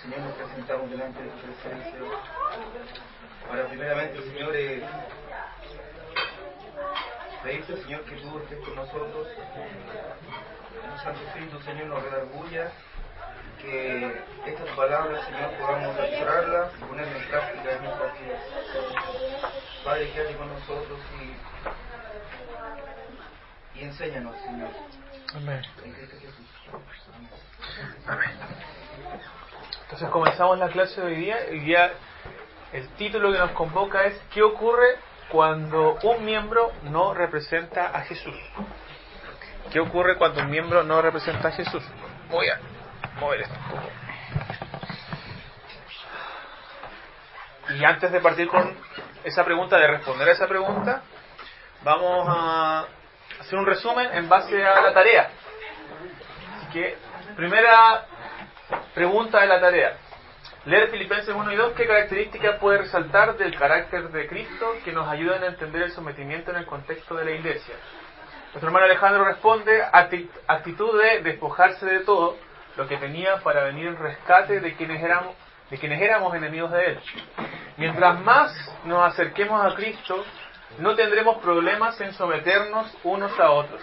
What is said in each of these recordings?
Señor, nos presentamos delante de tu presencia. Ahora, primeramente, Señor, pedirte, Señor, que tú estés con nosotros. El Santo Espíritu, Señor, nos redarguya, que estas palabras, Señor, podamos atesorarlas y ponerlas en práctica en nuestras vidas. Padre, quédate con nosotros y enséñanos, Señor. Amén. En Cristo Jesús. Amén. Entonces comenzamos la clase de hoy día. Hoy día el título que nos convoca es ¿qué ocurre cuando un miembro no representa a Jesús? ¿Qué ocurre cuando un miembro no representa a Jesús? Voy a mover esto un poco. Y antes de partir con esa pregunta, de responder a esa pregunta, vamos a hacer un resumen en base a la tarea. Así que, primera pregunta de la tarea. Leer Filipenses 1 y 2, ¿qué características puede resaltar del carácter de Cristo que nos ayuden a entender el sometimiento en el contexto de la iglesia? Nuestro hermano Alejandro responde, actitud de despojarse de todo lo que tenía para venir en rescate de quienes éramos enemigos de Él. Mientras más nos acerquemos a Cristo, no tendremos problemas en someternos unos a otros,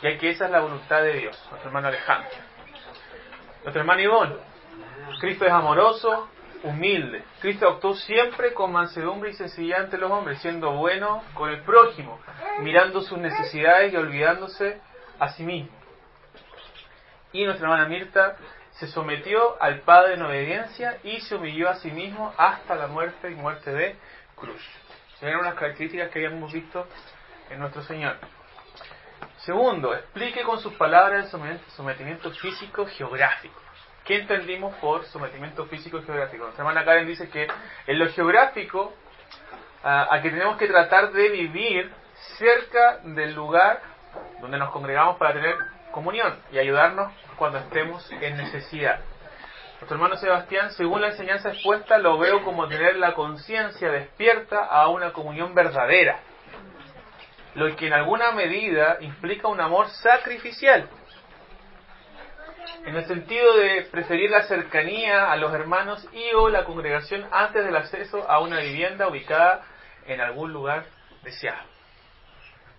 ya que esa es la voluntad de Dios. Nuestro hermano Alejandro. Nuestro hermano Ivón, Cristo es amoroso, humilde. Cristo actuó siempre con mansedumbre y sencillez ante los hombres, siendo bueno con el prójimo, mirando sus necesidades y olvidándose a sí mismo. Y nuestra hermana Mirta se sometió al Padre en obediencia y se humilló a sí mismo hasta la muerte y muerte de cruz. Eran unas características que habíamos visto en nuestro Señor. Segundo, explique con sus palabras el sometimiento físico geográfico. ¿Qué entendimos por sometimiento físico geográfico? Nuestra hermana Karen dice que en lo geográfico, a que tenemos que tratar de vivir cerca del lugar donde nos congregamos para tener comunión y ayudarnos cuando estemos en necesidad. Nuestro hermano Sebastián, según la enseñanza expuesta, lo veo como tener la conciencia despierta a una comunión verdadera, lo que en alguna medida implica un amor sacrificial, en el sentido de preferir la cercanía a los hermanos y o la congregación antes del acceso a una vivienda ubicada en algún lugar deseado.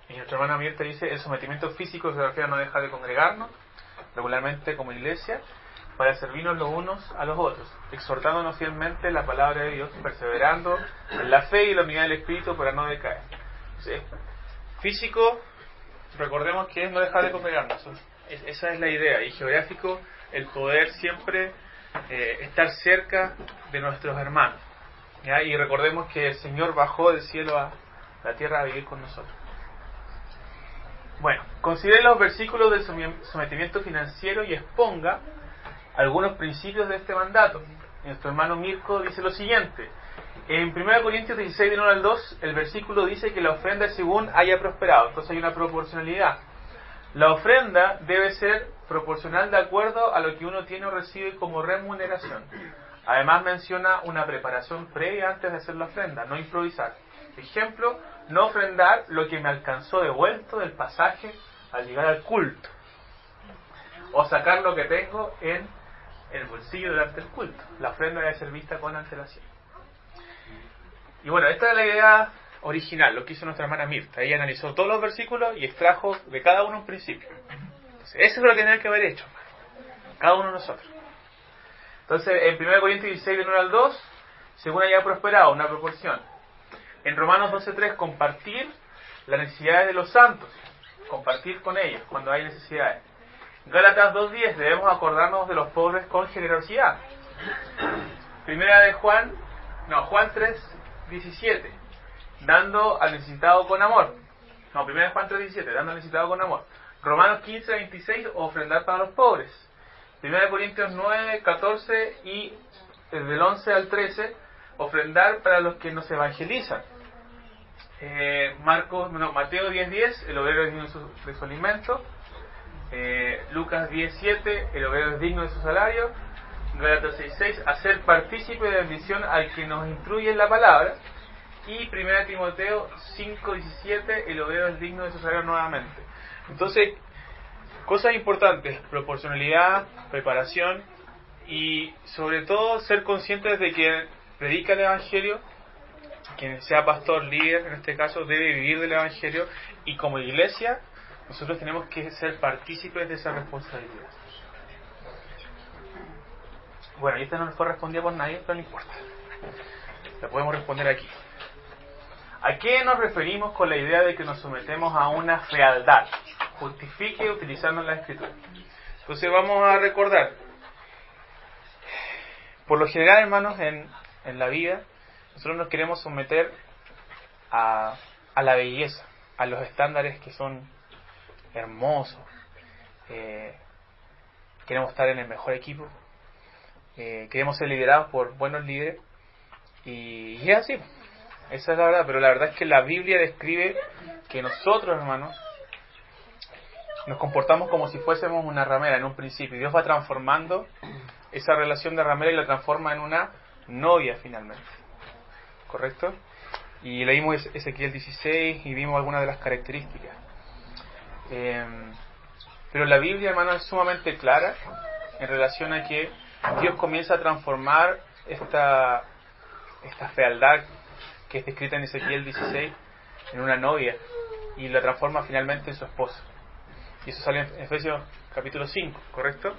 Y nuestra hermana Mirta dice, el sometimiento físico se refiere a no dejar de congregarnos regularmente como iglesia para servirnos los unos a los otros, exhortándonos fielmente la palabra de Dios, perseverando en la fe y la unidad del Espíritu para no decaer. Entonces, físico, recordemos que es no dejar de congregarnos. Esa es la idea. Y geográfico, el poder siempre estar cerca de nuestros hermanos. ¿Ya? Y recordemos que el Señor bajó del cielo a la tierra a vivir con nosotros. Bueno, considere los versículos del sometimiento financiero y exponga algunos principios de este mandato. Nuestro hermano Mirko dice lo siguiente. En 1 Corintios 16, del 1 al 2, el versículo dice que la ofrenda es según haya prosperado. Entonces hay una proporcionalidad. La ofrenda debe ser proporcional de acuerdo a lo que uno tiene o recibe como remuneración. Además menciona una preparación previa antes de hacer la ofrenda, no improvisar. Ejemplo, no ofrendar lo que me alcanzó devuelto del pasaje al llegar al culto. O sacar lo que tengo en el bolsillo durante el culto. La ofrenda debe ser vista con antelación. Y bueno, esta es la idea original, lo que hizo nuestra hermana Mirta. Ella analizó todos los versículos y extrajo de cada uno un principio. Entonces, eso es lo que tenía que haber hecho cada uno de nosotros. Entonces, en 1 Corintios 16, del 1 al 2, según haya prosperado, una proporción. En Romanos 12:3, compartir las necesidades de los santos, compartir con ellos cuando hay necesidades. Gálatas 2:10, debemos acordarnos de los pobres con generosidad. Juan 3:17, dando al necesitado con amor. Primera Juan 3:17, dando al necesitado con amor. Romanos 15:26, ofrendar para los pobres. 1 Corintios 9:14 y del 11 al 13, ofrendar para los que nos evangelizan. Mateo 10:10, el obrero es digno de su alimento. Lucas 10:7, el obrero es digno de su salario. Gálatas 6:6, hacer partícipe de bendición al que nos instruye en la palabra. Y 1 Timoteo 5:17, el obrero es digno de su salario nuevamente. Entonces, cosas importantes: proporcionalidad, preparación y sobre todo ser conscientes de que predica el Evangelio, quien sea pastor, líder, en este caso, debe vivir del Evangelio, y como iglesia, nosotros tenemos que ser partícipes de esa responsabilidad. Bueno, y esta no nos correspondía por nadie, pero no importa. La podemos responder aquí. ¿A qué nos referimos con la idea de que nos sometemos a una fealdad? Justifique utilizando la Escritura. Entonces vamos a recordar. Por lo general, hermanos, en la vida, nosotros nos queremos someter a la belleza, a los estándares que son hermosos. Queremos estar en el mejor equipo. Queremos ser liderados por buenos líderes. Y es así. Esa es la verdad. Pero la verdad es que la Biblia describe que nosotros, hermanos, nos comportamos como si fuésemos una ramera en un principio. Dios va transformando esa relación de ramera y la transforma en una novia finalmente. ¿Correcto? Y leímos Ezequiel 16 y vimos algunas de las características. Pero la Biblia, hermano, es sumamente clara en relación a que Dios comienza a transformar esta fealdad que es descrita en Ezequiel 16 en una novia y la transforma finalmente en su esposa. Y eso sale en Efesios capítulo 5, ¿correcto?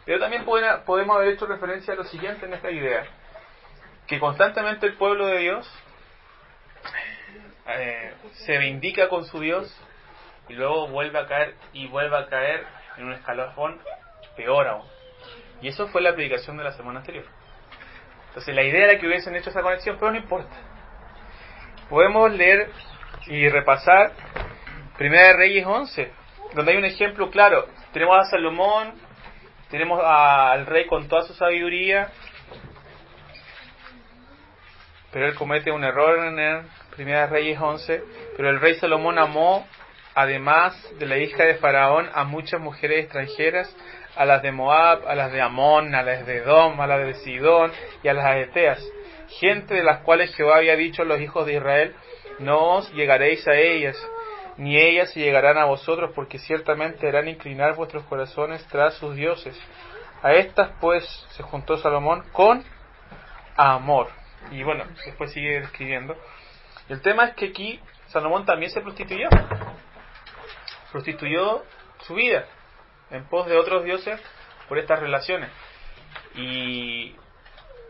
Pero también podemos haber hecho referencia a lo siguiente en esta idea, que constantemente el pueblo de Dios se vindica con su Dios y luego vuelve a caer en un escalafón peor aún. Y eso fue la predicación de la semana anterior. Entonces la idea era que hubiesen hecho esa conexión, pero no importa. Podemos leer y repasar Primera de Reyes 11, donde hay un ejemplo claro. Tenemos a Salomón, tenemos al rey con toda su sabiduría, pero él comete un error en Primera de Reyes 11. Pero el rey Salomón amó, además de la hija de Faraón, a muchas mujeres extranjeras, a las de Moab, a las de Amón, a las de Edom, a las de Sidón y a las aeteas, gente de las cuales Jehová había dicho a los hijos de Israel: no os llegaréis a ellas, ni ellas se llegarán a vosotros, porque ciertamente harán inclinar vuestros corazones tras sus dioses. A estas pues se juntó Salomón con amor. Y bueno, después sigue describiendo. Y el tema es que aquí Salomón también se prostituyó su vida en pos de otros dioses por estas relaciones. ¿Y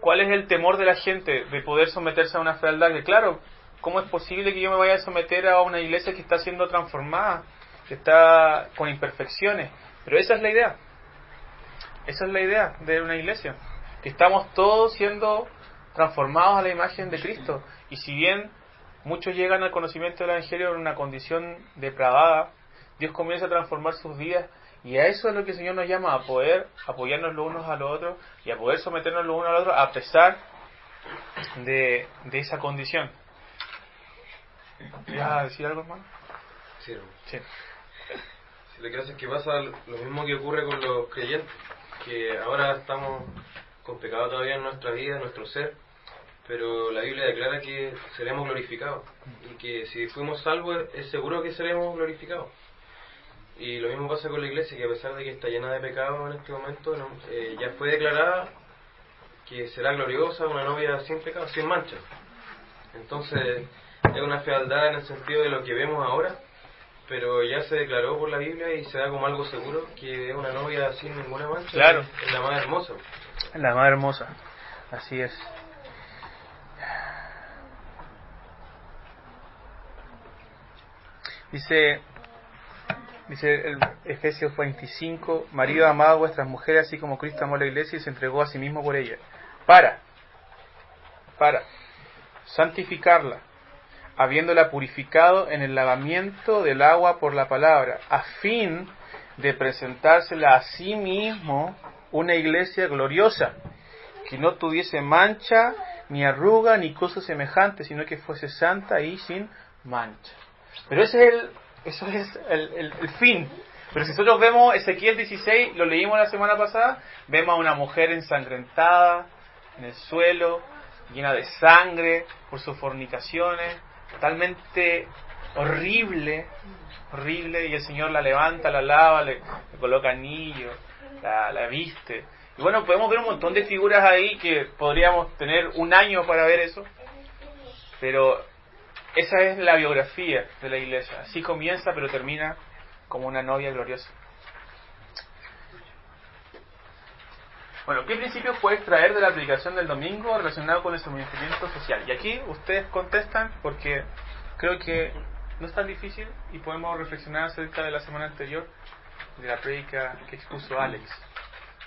cuál es el temor de la gente de poder someterse a una fealdad? Que claro, ¿cómo es posible que yo me vaya a someter a una iglesia que está siendo transformada, que está con imperfecciones? Pero esa es la idea. Esa es la idea de una iglesia, que estamos todos siendo transformados a la imagen de Cristo. Y si bien muchos llegan al conocimiento del Evangelio en una condición depravada, Dios comienza a transformar sus vidas. Y a eso es lo que el Señor nos llama, a poder apoyarnos los unos a los otros y a poder someternos los unos a los otros a pesar de esa condición. ¿Vas a decir algo, hermano? Sí, hermano. Sí. Lo que hace es que pasa lo mismo que ocurre con los creyentes, que ahora estamos con pecado todavía en nuestra vida, en nuestro ser, pero la Biblia declara que seremos glorificados y que si fuimos salvos es seguro que seremos glorificados. Y lo mismo pasa con la iglesia, que a pesar de que está llena de pecado en este momento, ya fue declarada que será gloriosa, una novia sin pecado, sin mancha. Entonces es una fealdad en el sentido de lo que vemos ahora, pero ya se declaró por la Biblia y se da como algo seguro que es una novia sin ninguna mancha. Claro. Es la más hermosa. La más hermosa, así es. Dice el Efesios 25: marido, amad a vuestras mujeres así como Cristo amó a la iglesia y se entregó a sí mismo por ella, para santificarla, habiéndola purificado en el lavamiento del agua por la palabra, a fin de presentársela a sí mismo una iglesia gloriosa, que no tuviese mancha, ni arruga, ni cosa semejante, sino que fuese santa y sin mancha. Pero eso es el fin. Pero si nosotros vemos Ezequiel 16, lo leímos la semana pasada, vemos a una mujer ensangrentada en el suelo, llena de sangre por sus fornicaciones, totalmente horrible, y el Señor la levanta, la lava, le coloca anillos, la viste, Y bueno, podemos ver un montón de figuras ahí que podríamos tener un año para ver eso, pero esa es la biografía de la iglesia. Así comienza, pero termina como una novia gloriosa. Bueno, ¿qué principios puede extraer de la predicación del domingo relacionado con el sometimiento social? Y aquí ustedes contestan porque creo que no es tan difícil y podemos reflexionar acerca de la semana anterior, de la prédica que expuso Alex.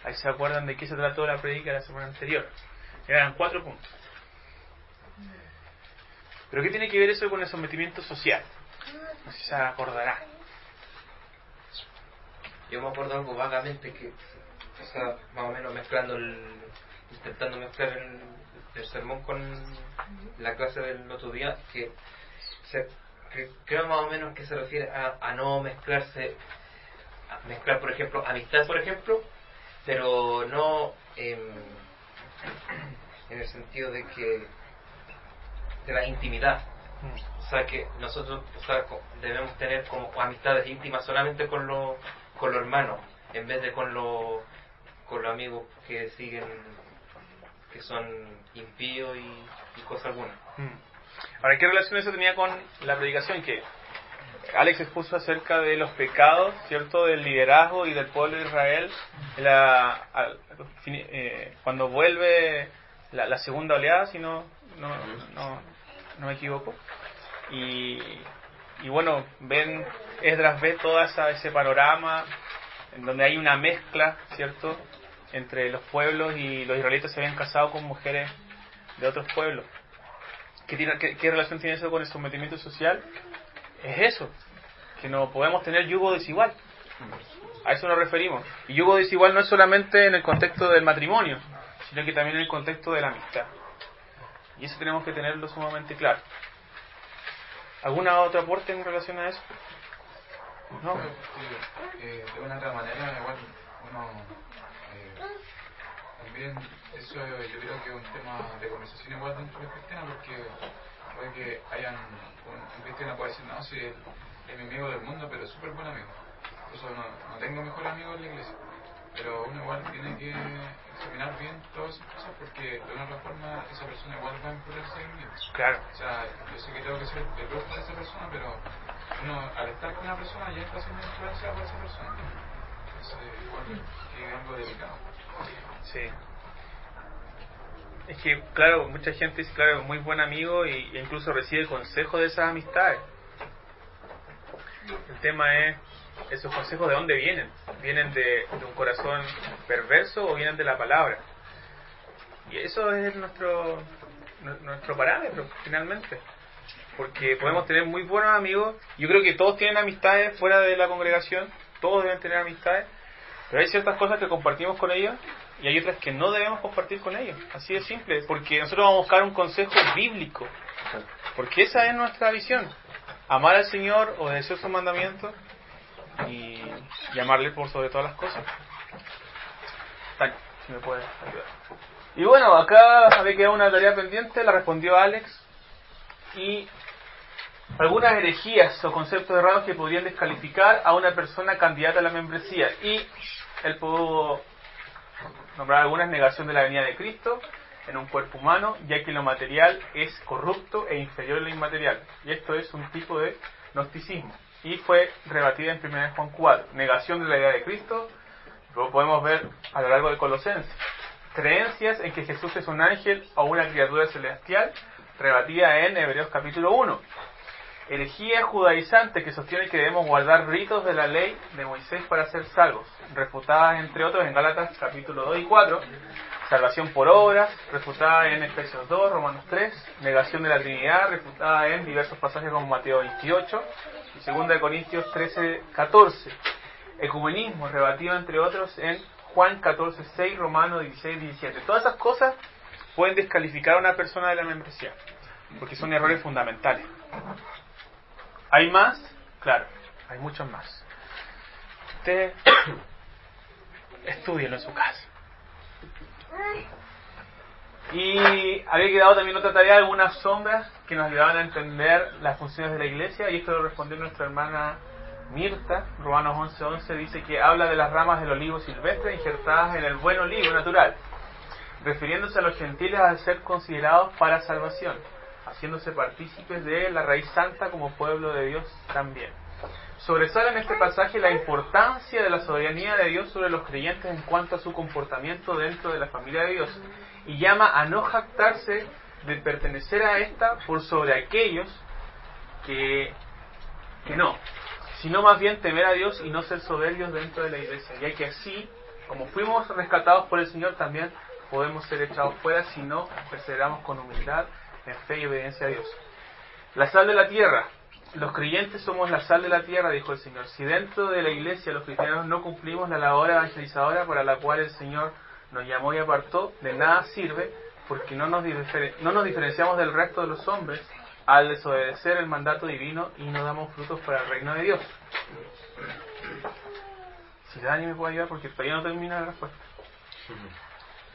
Ahí se acuerdan de qué se trató la prédica de la semana anterior. Eran 4 puntos. ¿Pero qué tiene que ver eso con el sometimiento social? No sé si se acordará. Yo me acuerdo algo vagamente que, o sea, más o menos intentando mezclar el sermón con la clase del otro día, que creo más o menos que se refiere a no mezclarse, a mezclar, por ejemplo, amistad, por ejemplo, pero no en el sentido de la intimidad. O sea, que nosotros, o sea, debemos tener como amistades íntimas solamente con los hermanos, en vez de con los amigos que siguen, que son impíos y cosa alguna. Ahora, ¿qué relación eso tenía con la predicación? Que Alex expuso acerca de los pecados, ¿cierto?, del liderazgo y del pueblo de Israel cuando vuelve la segunda oleada, si no me equivoco. Y bueno, Esdras ve todo ese panorama en donde hay una mezcla, ¿cierto?, entre los pueblos, y los israelitas se habían casado con mujeres de otros pueblos. ¿Qué relación tiene eso con el sometimiento social? Es eso, que no podemos tener yugo desigual. A eso nos referimos. Y yugo desigual no es solamente en el contexto del matrimonio, sino que también en el contexto de la amistad. Y eso tenemos que tenerlo sumamente claro. ¿Alguna otra aporte en relación a eso? ¿No? De una otra manera, igual uno también, eso yo creo que es un tema de conversación igual dentro de cristiana, porque puede que hayan un cristiano puede decir, no, si es mi amigo del mundo, pero es súper buen amigo. Eso no tengo mejor amigo en la iglesia, pero uno igual tiene que examinar bien todas esas cosas, porque de una otra forma esa persona igual va a influirse en mí. Claro. O sea, yo sé que tengo que ser el gusto de esa persona, pero uno al estar con una persona ya está siendo influenciado por esa persona. Entonces, igual que es algo delicado. Sí. Es que, claro, mucha gente dice, claro, muy buen amigo e incluso recibe consejos de esas amistades. El tema es, ¿esos consejos de dónde vienen? ¿Vienen de un corazón perverso o vienen de la palabra? Y eso es nuestro parámetro, finalmente. Porque podemos tener muy buenos amigos. Yo creo que todos tienen amistades fuera de la congregación, todos deben tener amistades, pero hay ciertas cosas que compartimos con ellos y hay otras que no debemos compartir con ellos. Así de simple, porque nosotros vamos a buscar un consejo bíblico, porque esa es nuestra visión: amar al Señor, obedecer sus mandamientos y amarle por sobre todas las cosas. Tania, si me puedes ayudar. Y bueno, acá había quedado una tarea pendiente, la respondió Alex, y algunas herejías o conceptos errados que podrían descalificar a una persona candidata a la membresía. Y él pudo nombrar algunas: negación de la venida de Cristo en un cuerpo humano, ya que lo material es corrupto e inferior a lo inmaterial. Y esto es un tipo de gnosticismo. Y fue rebatida en 1 Juan 4. Negación de la idea de Cristo, lo podemos ver a lo largo de Colosenses. Creencias en que Jesús es un ángel o una criatura celestial, rebatida en Hebreos capítulo 1. Herejía judaizante que sostiene que debemos guardar ritos de la ley de Moisés para ser salvos, refutadas entre otros en Gálatas capítulo 2 y 4. Salvación por obras, refutada en Efesios 2, Romanos 3. Negación de la Trinidad, refutada en diversos pasajes como Mateo 28 y 2 Corintios 13, 14. Ecumenismo, rebatido entre otros en Juan 14, 6, Romanos 16, 17. Todas esas cosas pueden descalificar a una persona de la membresía, porque son errores fundamentales. ¿Hay más? Claro, hay muchos más. Usted estúdielo en su casa. Y había quedado también otra tarea, algunas sombras que nos ayudaban a entender las funciones de la iglesia, y esto lo respondió nuestra hermana mirta, Romanos 11:11 dice que habla de las ramas del olivo silvestre injertadas en el buen olivo natural, refiriéndose a los gentiles al ser considerados para salvación, haciéndose partícipes de la raíz santa como pueblo de Dios también. Sobresale en este pasaje la importancia de la soberanía de Dios sobre los creyentes en cuanto a su comportamiento dentro de la familia de Dios, y llama a no jactarse de pertenecer a esta por sobre aquellos que no, sino más bien temer a Dios y no ser soberbios dentro de la iglesia, ya que así, como fuimos rescatados por el Señor, también podemos ser echados fuera si no perseveramos con humildad, en fe y obediencia a Dios. La sal de la tierra. Los creyentes somos la sal de la tierra, dijo el Señor. Si dentro de la iglesia los cristianos no cumplimos la labor evangelizadora para la cual el Señor nos llamó y apartó, de nada sirve, porque no nos diferenciamos del resto de los hombres al desobedecer el mandato divino y no damos frutos para el reino de Dios. Si Dani me puede ayudar, porque todavía no termina la respuesta.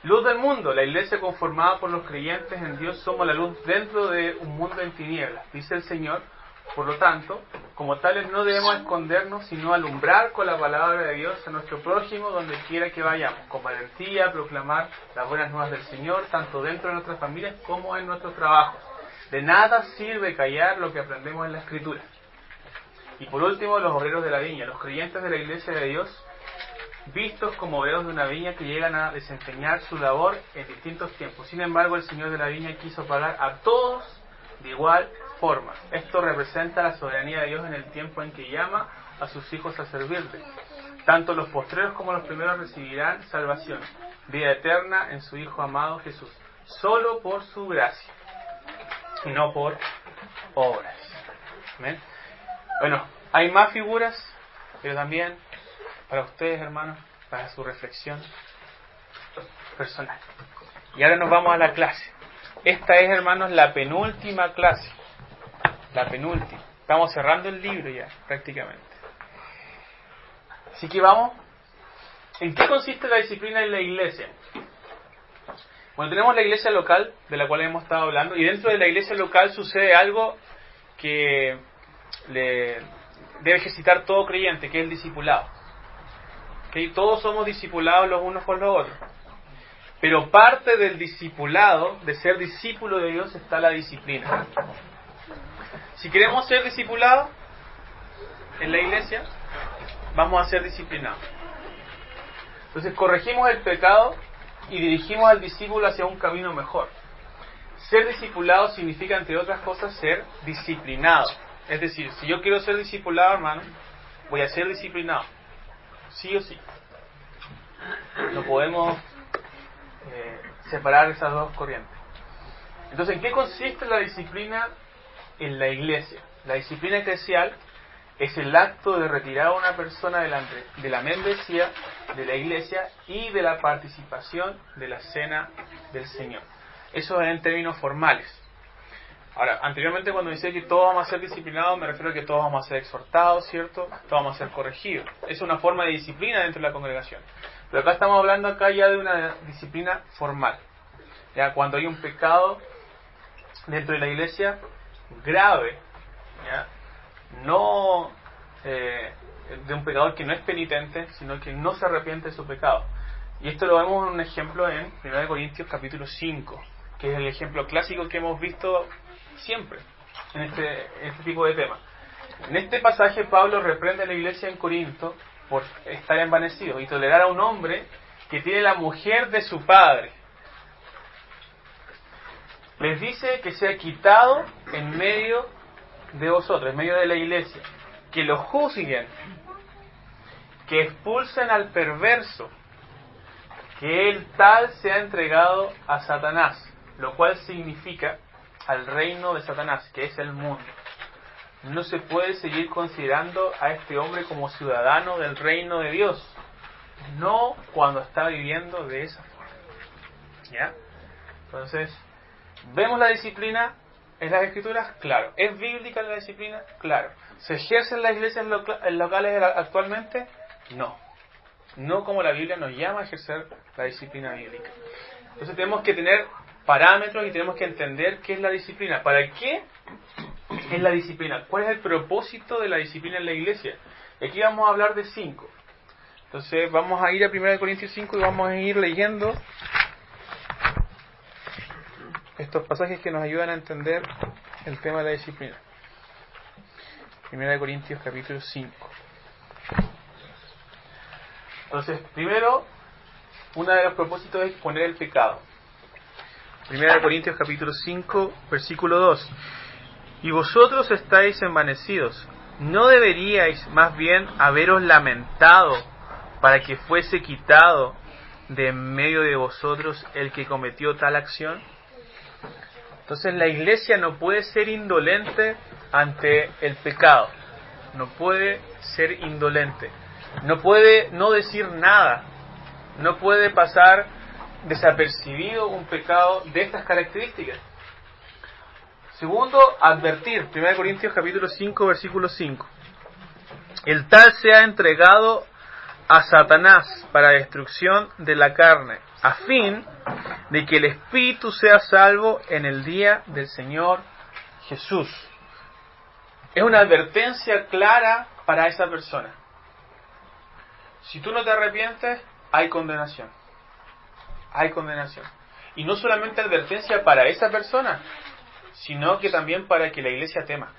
Luz del mundo. La iglesia conformada por los creyentes en Dios somos la luz dentro de un mundo en tinieblas, dice el Señor. Por lo tanto, como tales no debemos escondernos, sino alumbrar con la palabra de Dios a nuestro prójimo donde quiera que vayamos, con valentía, proclamar las buenas nuevas del Señor, tanto dentro de nuestras familias como en nuestros trabajos. De nada sirve callar lo que aprendemos en la Escritura. Y por último, los obreros de la viña, los creyentes de la iglesia de Dios, vistos como obreros de una viña que llegan a desempeñar su labor en distintos tiempos. Sin embargo, el Señor de la viña quiso pagar a todos de igual forma. Esto representa la soberanía de Dios en el tiempo en que llama a sus hijos a servirle. Tanto los postreros como los primeros recibirán salvación, vida eterna en su Hijo amado Jesús, solo por su gracia y no por obras. ¿Amén? Bueno, hay más figuras, pero también para ustedes, hermanos, para su reflexión personal. Y ahora nos vamos a la clase. Esta es, hermanos, la penúltima clase. La penúltima. Estamos cerrando el libro ya, prácticamente. Así que vamos. ¿En qué consiste la disciplina en la iglesia? Bueno, tenemos la iglesia local, de la cual hemos estado hablando, y dentro de la iglesia local sucede algo que le debe ejercitar todo creyente, que es el discipulado. ¿Okay? Todos somos discipulados los unos por los otros. Pero parte del discipulado, de ser discípulo de Dios, está la disciplina. Si queremos ser discipulados en la iglesia, vamos a ser disciplinados. Entonces corregimos el pecado y dirigimos al discípulo hacia un camino mejor. Ser discipulado significa, entre otras cosas, ser disciplinado. Es decir, si yo quiero ser discipulado, hermano, voy a ser disciplinado. Sí o sí. No podemos separar esas dos corrientes. Entonces, ¿en qué consiste la disciplina en la iglesia? La disciplina eclesial es el acto de retirar a una persona de la membresía de la iglesia y de la participación de la cena del Señor. Eso es en términos formales. Ahora, anteriormente cuando decía que todos vamos a ser disciplinados, me refiero a que todos vamos a ser exhortados, ¿cierto? Todos vamos a ser corregidos. Es una forma de disciplina dentro de la congregación. Pero acá estamos hablando acá ya de una disciplina formal. Ya cuando hay un pecado dentro de la iglesia grave, ¿ya? No de un pecador que no es penitente, sino que no se arrepiente de su pecado. Y esto lo vemos en un ejemplo en 1 Corintios capítulo 5, que es el ejemplo clásico que hemos visto siempre en este tipo de temas. En este pasaje Pablo reprende a la iglesia en Corinto por estar envanecidos y tolerar a un hombre que tiene la mujer de su padre. Les dice que sea quitado en medio de vosotros, en medio de la iglesia, que lo juzguen, que expulsen al perverso, que el tal sea entregado a Satanás, lo cual significa al reino de Satanás, que es el mundo. No se puede seguir considerando a este hombre como ciudadano del reino de Dios, no cuando está viviendo de esa forma. ¿Ya? Entonces, ¿vemos la disciplina en las Escrituras? Claro. ¿Es bíblica la disciplina? Claro. ¿Se ejerce en las iglesias locales actualmente? No. No como la Biblia nos llama a ejercer la disciplina bíblica. Entonces tenemos que tener parámetros y tenemos que entender qué es la disciplina. ¿Para qué es la disciplina? ¿Cuál es el propósito de la disciplina en la iglesia? Y aquí vamos a hablar de 5. Entonces vamos a ir a 1 Corintios 5 y vamos a ir leyendo estos pasajes que nos ayudan a entender el tema de la disciplina. 1 Corintios capítulo 5. Entonces, primero, uno de los propósitos es exponer el pecado. 1 Corintios capítulo 5, versículo 2. Y vosotros estáis envanecidos. ¿No deberíais más bien haberos lamentado para que fuese quitado de en medio de vosotros el que cometió tal acción? Entonces la iglesia no puede ser indolente ante el pecado. No puede ser indolente. No puede no decir nada. No puede pasar desapercibido un pecado de estas características. Segundo, advertir. 1 Corintios capítulo 5, versículo 5. El tal sea entregado a Satanás para destrucción de la carne, a fin de que el espíritu sea salvo en el día del Señor Jesús. Es una advertencia clara para esa persona. Si tú no te arrepientes, hay condenación. Hay condenación. Y no solamente advertencia para esa persona, sino que también para que la iglesia tema.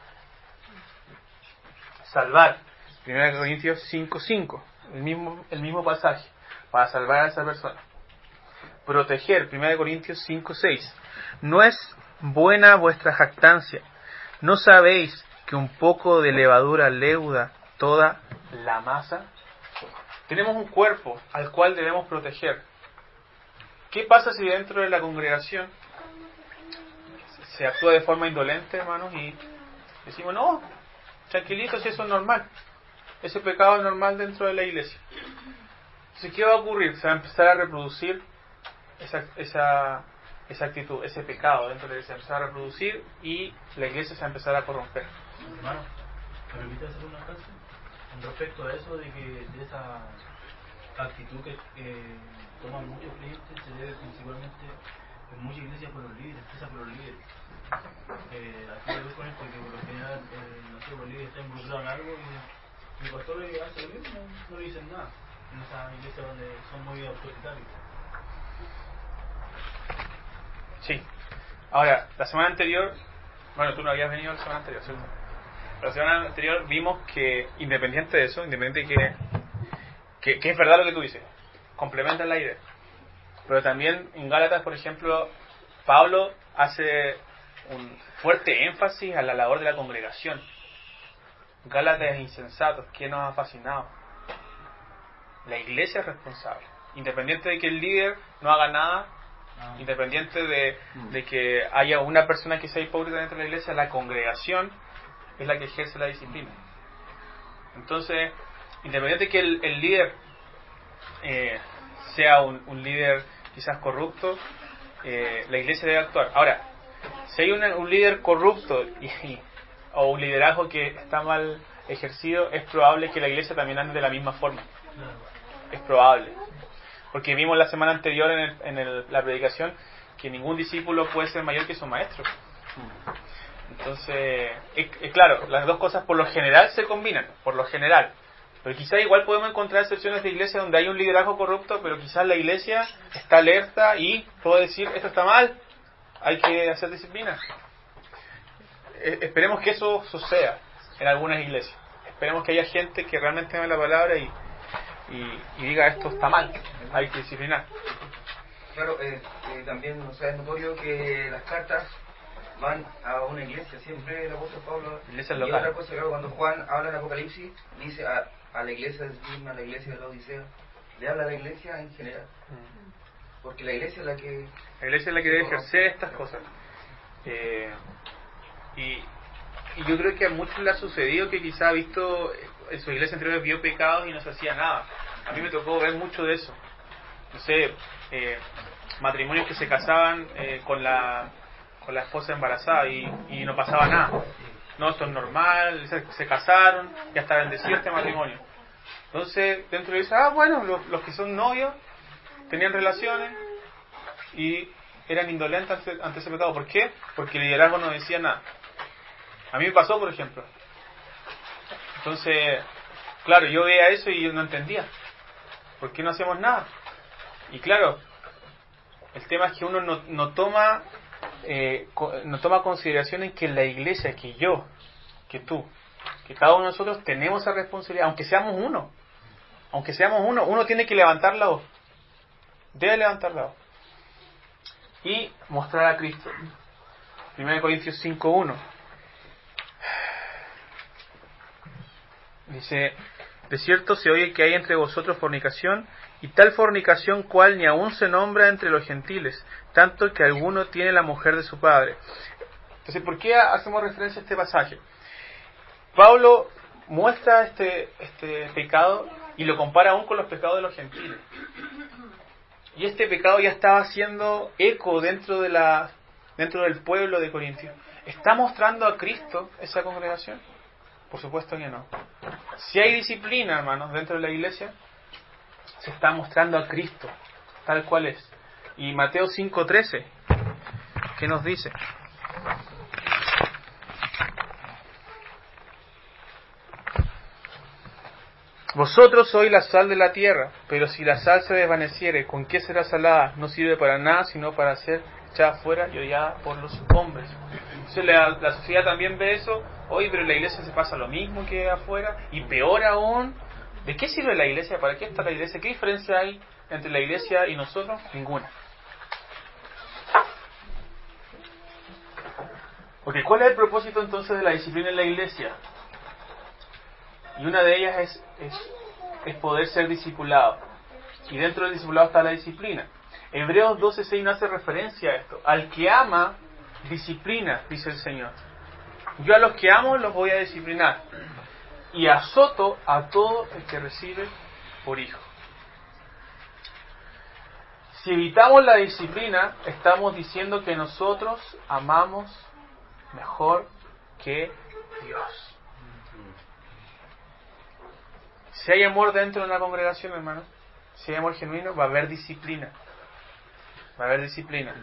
Salvar. 1 Corintios 5:5. El mismo pasaje. Para salvar a esa persona. Proteger. 1 Corintios 5:6. No es buena vuestra jactancia. ¿No sabéis que un poco de levadura leuda toda la masa? Tenemos un cuerpo al cual debemos proteger. ¿Qué pasa si dentro de la congregación se actúa de forma indolente, hermanos, y decimos, no, tranquilitos, si eso es normal? Ese pecado es normal dentro de la iglesia. Entonces, ¿qué va a ocurrir? Se va a empezar a reproducir esa actitud, ese pecado dentro de la iglesia, se va a empezar a reproducir y la iglesia se va a empezar a corromper. Hermano, ¿me permite hacer una frase? Con respecto a eso de esa actitud que toman muchos creyentes, se debe principalmente en muchas iglesias por los líderes, empieza por los líderes. Aquí lo veo con esto, que por lo general, no sé, los líderes están involucrados en algo y el pastor le hace lo mismo, no le dicen nada. En esas iglesias donde son muy autoritarios. Sí. Ahora, la semana anterior, bueno, tú no habías venido la semana anterior, ¿sí? La semana anterior vimos que, independiente de eso, independiente que es verdad lo que tú dices, complementa la idea. Pero también en Gálatas, por ejemplo, Pablo hace un fuerte énfasis a la labor de la congregación. Gálatas insensatos, ¿qué nos ha fascinado? La iglesia es responsable. Independiente de que el líder no haga nada, independiente de que haya una persona que sea hipócrita dentro de la iglesia, la congregación es la que ejerce la disciplina. Entonces, independiente de que el líder sea un líder quizás corrupto, la iglesia debe actuar. Ahora, si hay un líder corrupto o un liderazgo que está mal ejercido, es probable que la iglesia también ande de la misma forma. Es probable. Porque vimos la semana anterior en la predicación que ningún discípulo puede ser mayor que su maestro. Entonces, es claro, las dos cosas por lo general se combinan, por lo general. Pero quizás igual podemos encontrar excepciones de iglesia donde hay un liderazgo corrupto, pero quizás la iglesia está alerta y puede decir, esto está mal, hay que hacer disciplina. Esperemos que eso suceda en algunas iglesias. Esperemos que haya gente que realmente ame la palabra y diga, esto está mal, hay que disciplinar. Claro, también es notorio que las cartas van a una iglesia, siempre el apóstol Pablo. Iglesia y local. otra cosa, claro, cuando Juan habla en Apocalipsis, dice a la iglesia de Esmirna, a la iglesia de la Odisea, le habla a la iglesia en general. Porque la iglesia es la que... La iglesia es la que debe ejercer estas cosas. Y yo creo que a muchos le ha sucedido que quizá ha visto en su iglesia anterior, vio pecados y no se hacía nada. A mí me tocó ver mucho de eso. No sé, matrimonios que se casaban con la esposa embarazada y no pasaba nada. No, esto es normal, se casaron, ya está bendecido este matrimonio. Entonces, dentro de eso, bueno, los que son novios tenían relaciones y eran indolentes ante ese pecado. ¿Por qué? Porque el liderazgo no decía nada. A mí me pasó, por ejemplo. Entonces, claro, yo veía eso y yo no entendía. ¿Por qué no hacemos nada? Y claro, el tema es que uno no toma consideración en que la iglesia, que yo, que tú, que cada uno de nosotros tenemos esa responsabilidad, aunque seamos uno, uno tiene que levantar la voz, debe levantar la voz y mostrar a Cristo. 1 Corintios 5:1 dice: de cierto se oye que hay entre vosotros fornicación, y tal fornicación cual ni aun se nombra entre los gentiles, tanto que alguno tiene la mujer de su padre. Entonces, ¿por qué hacemos referencia a este pasaje? Pablo muestra este pecado y lo compara aún con los pecados de los gentiles. Y este pecado ya estaba haciendo eco dentro del pueblo de Corintios. ¿Está mostrando a Cristo esa congregación? Por supuesto que no. Si hay disciplina, hermanos, dentro de la iglesia, se está mostrando a Cristo, tal cual es. Y Mateo 5:13, ¿qué nos dice? Vosotros sois la sal de la tierra, pero si la sal se desvaneciere, ¿con qué será salada? No sirve para nada, sino para ser echada afuera y odiada por los hombres. Entonces la sociedad también ve eso. Oye, pero en la iglesia se pasa lo mismo que afuera, y peor aún. ¿De qué sirve la iglesia? ¿Para qué está la iglesia? ¿Qué diferencia hay entre la iglesia y nosotros? Ninguna. Porque ¿cuál es el propósito entonces de la disciplina en la iglesia? Y una de ellas es poder ser discipulado. Y dentro del discipulado está la disciplina. Hebreos 12:6 nos hace referencia a esto. Al que ama, disciplina, dice el Señor. Yo a los que amo los voy a disciplinar. Y azoto a todo el que recibe por hijo. Si evitamos la disciplina, estamos diciendo que nosotros amamos mejor que Dios. Si hay amor dentro de una congregación, hermano, si hay amor genuino, va a haber disciplina. Va a haber disciplina.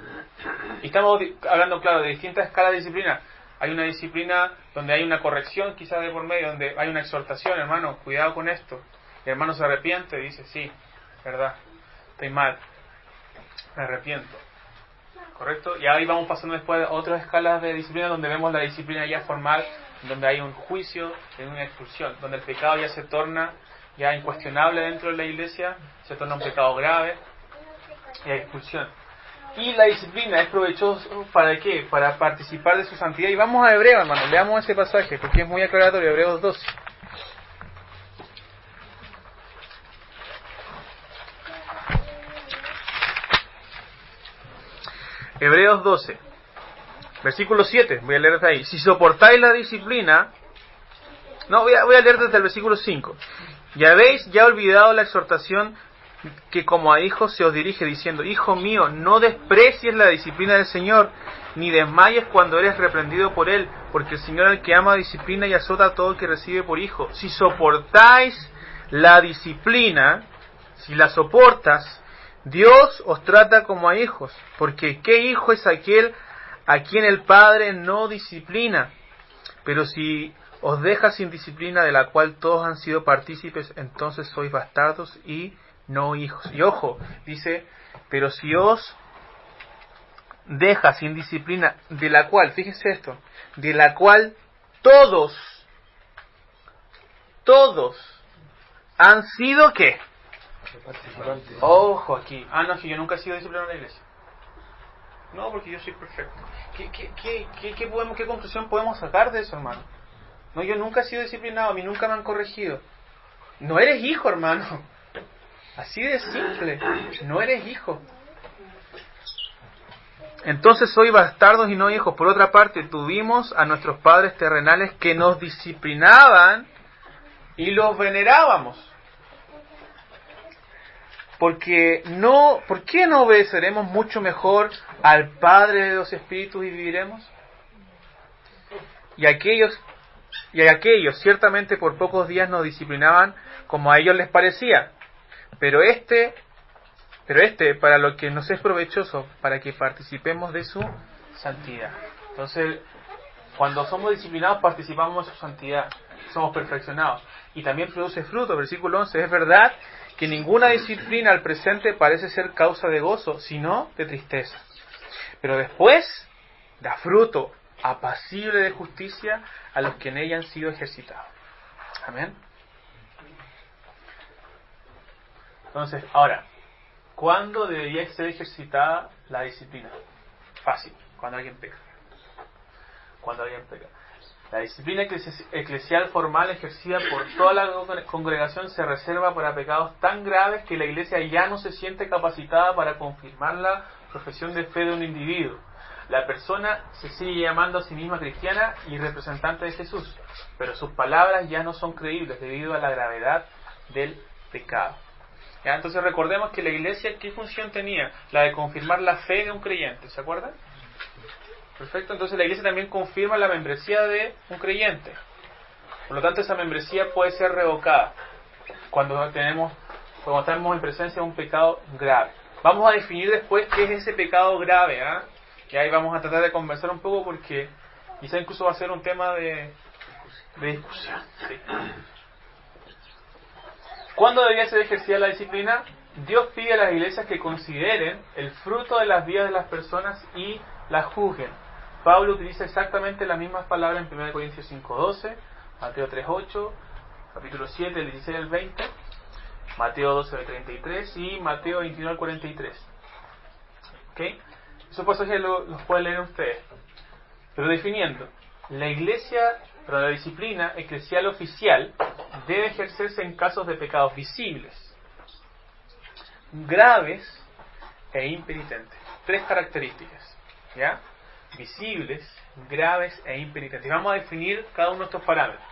Y estamos hablando, claro, de distintas escalas de disciplina. Hay una disciplina donde hay una corrección quizás de por medio, donde hay una exhortación, hermano, cuidado con esto. El hermano se arrepiente y dice, sí, verdad, estoy mal, me arrepiento. ¿Correcto? Y ahí vamos pasando después a otras escalas de disciplina donde vemos la disciplina ya formal, donde hay un juicio, hay una expulsión, donde el pecado ya se torna ya incuestionable dentro de la iglesia, se torna un pecado grave y hay expulsión. Y la disciplina es provechoso ¿para qué? Para participar de su santidad. Y vamos a Hebreos, hermano, leamos ese pasaje porque es muy aclaratorio, Hebreos 12. Hebreos 12, versículo 7, voy a leer desde ahí. Si soportáis la disciplina, voy a leer desde el versículo 5. Ya habéis olvidado la exhortación que como a hijos se os dirige diciendo, hijo mío, no desprecies la disciplina del Señor, ni desmayes cuando eres reprendido por Él, porque el Señor al que ama disciplina y azota a todo el que recibe por hijo. Si soportáis la disciplina, si la soportas, Dios os trata como a hijos, porque ¿qué hijo es aquel a quien el Padre no disciplina? Pero si os deja sin disciplina de la cual todos han sido partícipes, entonces sois bastardos y no hijos. Y ojo, dice, pero si os deja sin disciplina, de la cual, fíjense esto, de la cual todos han sido, ¿qué? Ojo aquí. No, si yo nunca he sido disciplinado en la iglesia. No, porque yo soy perfecto. ¿Qué conclusión podemos sacar de eso, hermano? No, yo nunca he sido disciplinado, a mí nunca me han corregido. No eres hijo, hermano. Así de simple. No eres hijo. Entonces soy bastardos y no hijos. Por otra parte, tuvimos a nuestros padres terrenales que nos disciplinaban y los venerábamos. ¿Por qué no obedeceremos mucho mejor al Padre de los Espíritus y viviremos? Y aquellos ciertamente por pocos días nos disciplinaban como a ellos les parecía, pero este para lo que nos es provechoso, para que participemos de su santidad. Entonces, Cuando somos disciplinados participamos en su santidad, somos perfeccionados. Y también produce fruto. Versículo 11, es verdad que ninguna disciplina al presente parece ser causa de gozo, sino de tristeza. Pero después da fruto apacible de justicia a los que en ella han sido ejercitados. Amén. Entonces, ahora, ¿cuándo debería ser ejercitada la disciplina? Fácil, cuando alguien peca. Cuando alguien peca. La disciplina eclesial formal ejercida por toda la congregación se reserva para pecados tan graves que la iglesia ya no se siente capacitada para confirmar la profesión de fe de un individuo. La persona se sigue llamando a sí misma cristiana y representante de Jesús, pero sus palabras ya no son creíbles debido a la gravedad del pecado. ¿Ya? Entonces recordemos que la iglesia, ¿qué función tenía? La de confirmar la fe de un creyente, ¿se acuerdan? Perfecto, entonces la iglesia también confirma la membresía de un creyente. Por lo tanto, esa membresía puede ser revocada cuando estamos en presencia de un pecado grave. Vamos a definir después qué es ese pecado grave, ¿eh? Y ahí vamos a tratar de conversar un poco porque quizá incluso va a ser un tema de discusión. Sí. ¿Cuándo debería ser ejercida la disciplina? Dios pide a las iglesias que consideren el fruto de las vidas de las personas y las juzguen. Pablo utiliza exactamente las mismas palabras en 1 Corintios 5:12, Mateo 3:8, capítulo 7, del 16 al 20, Mateo 12, del 33 y Mateo 29 al 43. ¿Ok? Esos pasajes los pueden leer ustedes. Pero definiendo, la disciplina eclesial oficial debe ejercerse en casos de pecados visibles, graves e impenitentes. 3 características, ¿ya? Visibles, graves e impenitentes. Vamos a definir cada uno de estos parámetros.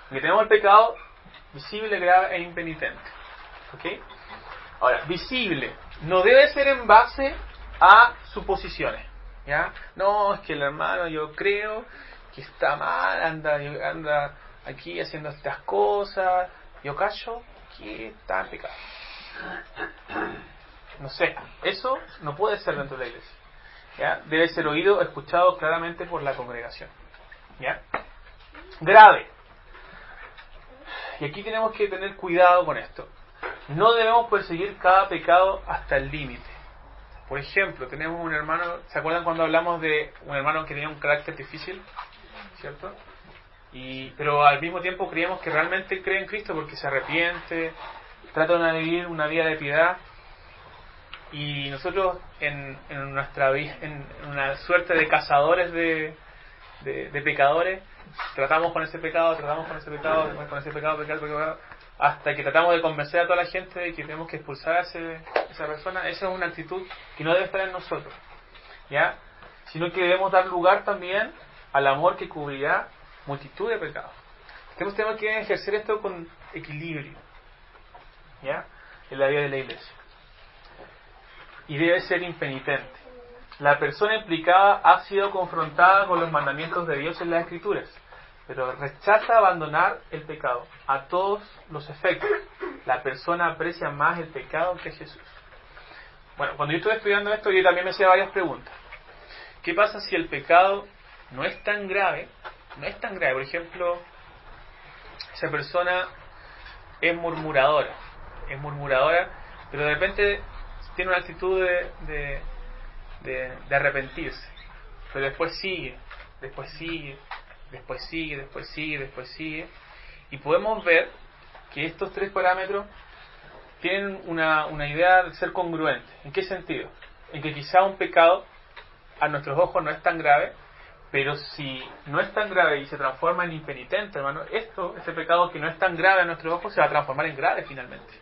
Porque tenemos el pecado visible, grave e impenitente. ¿Ok? Ahora, visible no debe ser en base a suposiciones. ¿Ya? No, es que el hermano, yo creo que está mal, anda aquí haciendo estas cosas, yo callo que está en pecado. No sé, eso no puede ser dentro de la iglesia. ¿Ya? Debe ser oído, escuchado claramente por la congregación. ¿Ya? Grave. Y aquí tenemos que tener cuidado con esto. No debemos perseguir cada pecado hasta el límite. Por ejemplo, tenemos un hermano, ¿se acuerdan cuando hablamos de un hermano que tenía un carácter difícil? ¿Cierto? Pero al mismo tiempo creíamos que realmente cree en Cristo porque se arrepiente, trata de vivir una vida de piedad. Y nosotros en nuestra vida, en una suerte de cazadores de pecadores, tratamos con ese pecado, hasta que tratamos de convencer a toda la gente de que tenemos que expulsar a esa persona. Esa es una actitud que no debe estar en nosotros, ¿ya? Sino que debemos dar lugar también al amor que cubrirá multitud de pecados. Tenemos que ejercer esto con equilibrio, ¿ya? En la vida de la iglesia. Y debe ser impenitente. La persona implicada ha sido confrontada con los mandamientos de Dios en las Escrituras, pero rechaza abandonar el pecado a todos los efectos. La persona aprecia más el pecado que Jesús. Bueno, cuando yo estuve estudiando esto, yo también me hacía varias preguntas. ¿Qué pasa si el pecado no es tan grave? Por ejemplo, esa persona es murmuradora, pero de repente tiene una actitud de arrepentirse, pero después sigue, y podemos ver que estos 3 parámetros tienen una idea de ser congruentes. ¿En qué sentido? En que quizá un pecado a nuestros ojos no es tan grave, pero si no es tan grave y se transforma en impenitente, hermano, ese pecado que no es tan grave a nuestros ojos se va a transformar en grave finalmente.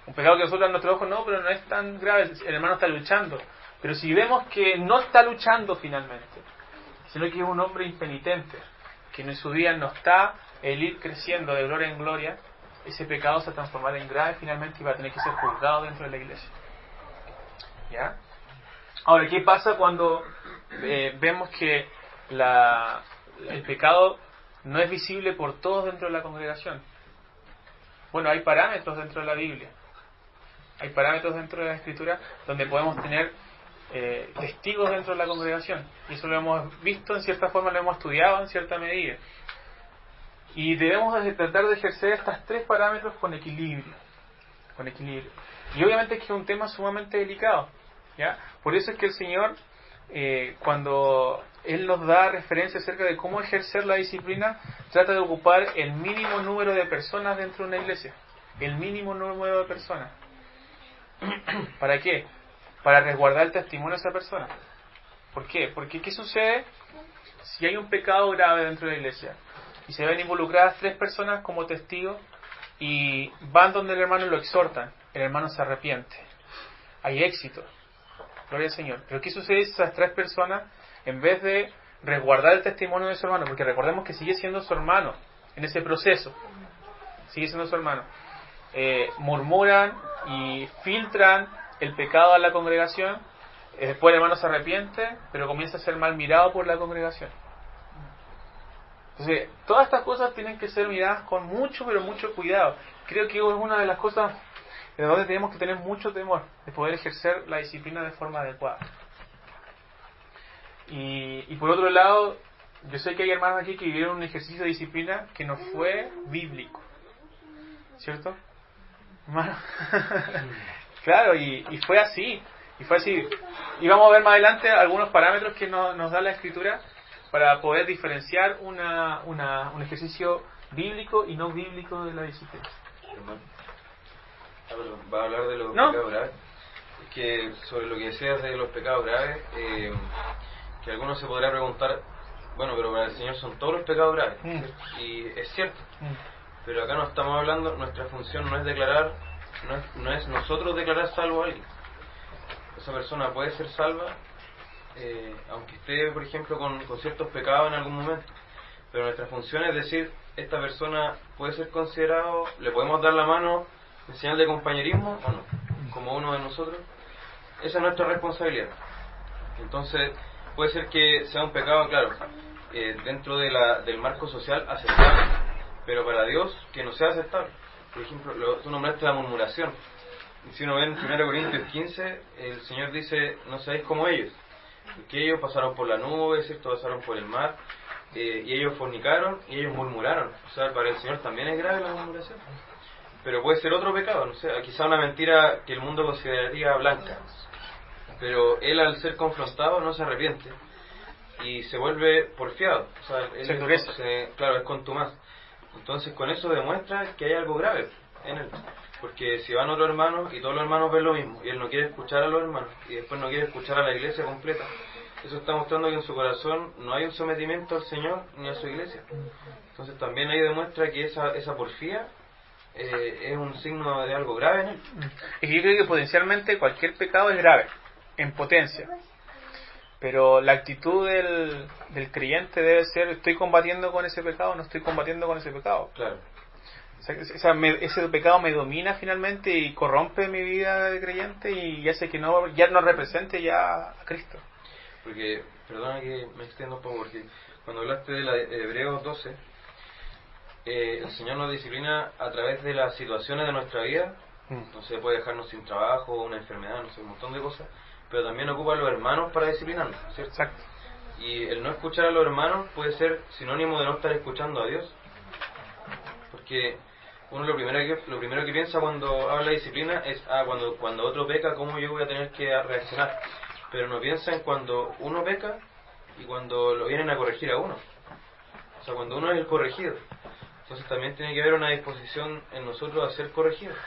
Un pecado que nosotros a nuestros ojos no, pero no es tan grave, el hermano está luchando. Pero si vemos que no está luchando finalmente, sino que es un hombre impenitente, que en su día no está el ir creciendo de gloria en gloria, ese pecado se transformará en grave finalmente y va a tener que ser juzgado dentro de la iglesia. ¿Ya? Ahora, ¿qué pasa cuando vemos que el pecado no es visible por todos dentro de la congregación? Bueno, hay parámetros dentro de la Biblia. Hay parámetros dentro de la Escritura donde podemos tener testigos dentro de la congregación. Y eso lo hemos visto, en cierta forma lo hemos estudiado en cierta medida. Y debemos tratar de ejercer estos 3 parámetros con equilibrio. Y obviamente es que es un tema sumamente delicado, ¿ya? Por eso es que el Señor, cuando Él nos da referencia acerca de cómo ejercer la disciplina, trata de ocupar el mínimo número de personas dentro de una iglesia. El mínimo número de personas. ¿Para qué? Para resguardar el testimonio de esa persona. ¿Por qué? Porque ¿qué sucede si hay un pecado grave dentro de la iglesia y se ven involucradas 3 personas como testigos y van donde el hermano y lo exhortan? El hermano se arrepiente. Hay éxito. Gloria al Señor. Pero ¿qué sucede si esas 3 personas, en vez de resguardar el testimonio de su hermano, porque recordemos que sigue siendo su hermano en ese proceso, sigue siendo su hermano, murmuran y filtran el pecado a la congregación, después el hermano se arrepiente, pero comienza a ser mal mirado por la congregación? Entonces, todas estas cosas tienen que ser miradas con mucho, pero mucho cuidado. Creo que es una de las cosas de donde tenemos que tener mucho temor, de poder ejercer la disciplina de forma adecuada. Y por otro lado, yo sé que hay hermanos aquí que vivieron un ejercicio de disciplina que no fue bíblico, ¿cierto? Hermano. Claro, y fue así. Y vamos a ver más adelante algunos parámetros que nos da la Escritura para poder diferenciar un ejercicio bíblico y no bíblico de la disciplina. Va a hablar de los pecados graves. Es que sobre lo que decías de los pecados graves, que algunos se podrá preguntar, bueno, pero para el Señor son todos los pecados graves. Y es cierto. Pero acá no estamos hablando, nuestra función no es declarar, no es nosotros declarar salvo a alguien. Esa persona puede ser salva, aunque esté, por ejemplo, con ciertos pecados en algún momento. Pero nuestra función es decir, esta persona puede ser considerado, le podemos dar la mano en señal de compañerismo o no, como uno de nosotros. Esa es nuestra responsabilidad. Entonces, puede ser que sea un pecado, claro, dentro del marco social aceptable, pero para Dios que no sea aceptable. Por ejemplo, tú nombraste la murmuración. Y si uno ve en 1 Corintios 15, el Señor dice, no seáis como ellos, porque ellos pasaron por la nube, ¿cierto? Pasaron por el mar, y ellos fornicaron y ellos murmuraron. O sea, para el Señor también es grave la murmuración. Pero puede ser otro pecado, no sé, quizá una mentira que el mundo consideraría blanca. Pero él, al ser confrontado, no se arrepiente y se vuelve porfiado. O sea, él claro, es contumaz. Entonces, con eso demuestra que hay algo grave en él. Porque si van otros hermanos y todos los hermanos ven lo mismo y él no quiere escuchar a los hermanos y después no quiere escuchar a la iglesia completa, eso está mostrando que en su corazón no hay un sometimiento al Señor ni a su iglesia. Entonces también ahí demuestra que esa porfía es un signo de algo grave en él. Es que yo creo que potencialmente cualquier pecado es grave, en potencia. Pero la actitud del creyente debe ser, ¿estoy combatiendo con ese pecado o no estoy combatiendo con ese pecado? Claro. O sea, ese pecado me domina finalmente y corrompe mi vida de creyente y hace que ya no represente ya a Cristo. Porque, perdona que me extiendo un poco, porque cuando hablaste de Hebreos 12, el Señor nos disciplina a través de las situaciones de nuestra vida. No sé, puede dejarnos sin trabajo, una enfermedad, no sé, un montón de cosas, pero también ocupa a los hermanos para disciplinarnos, ¿cierto? Exacto. Y el no escuchar a los hermanos puede ser sinónimo de no estar escuchando a Dios, porque uno lo primero que piensa cuando habla de disciplina es cuando otro peca, ¿cómo yo voy a tener que reaccionar? Pero no piensa en cuando uno peca y cuando lo vienen a corregir a uno. O sea, cuando uno es el corregido. Entonces también tiene que haber una disposición en nosotros a ser corregidos.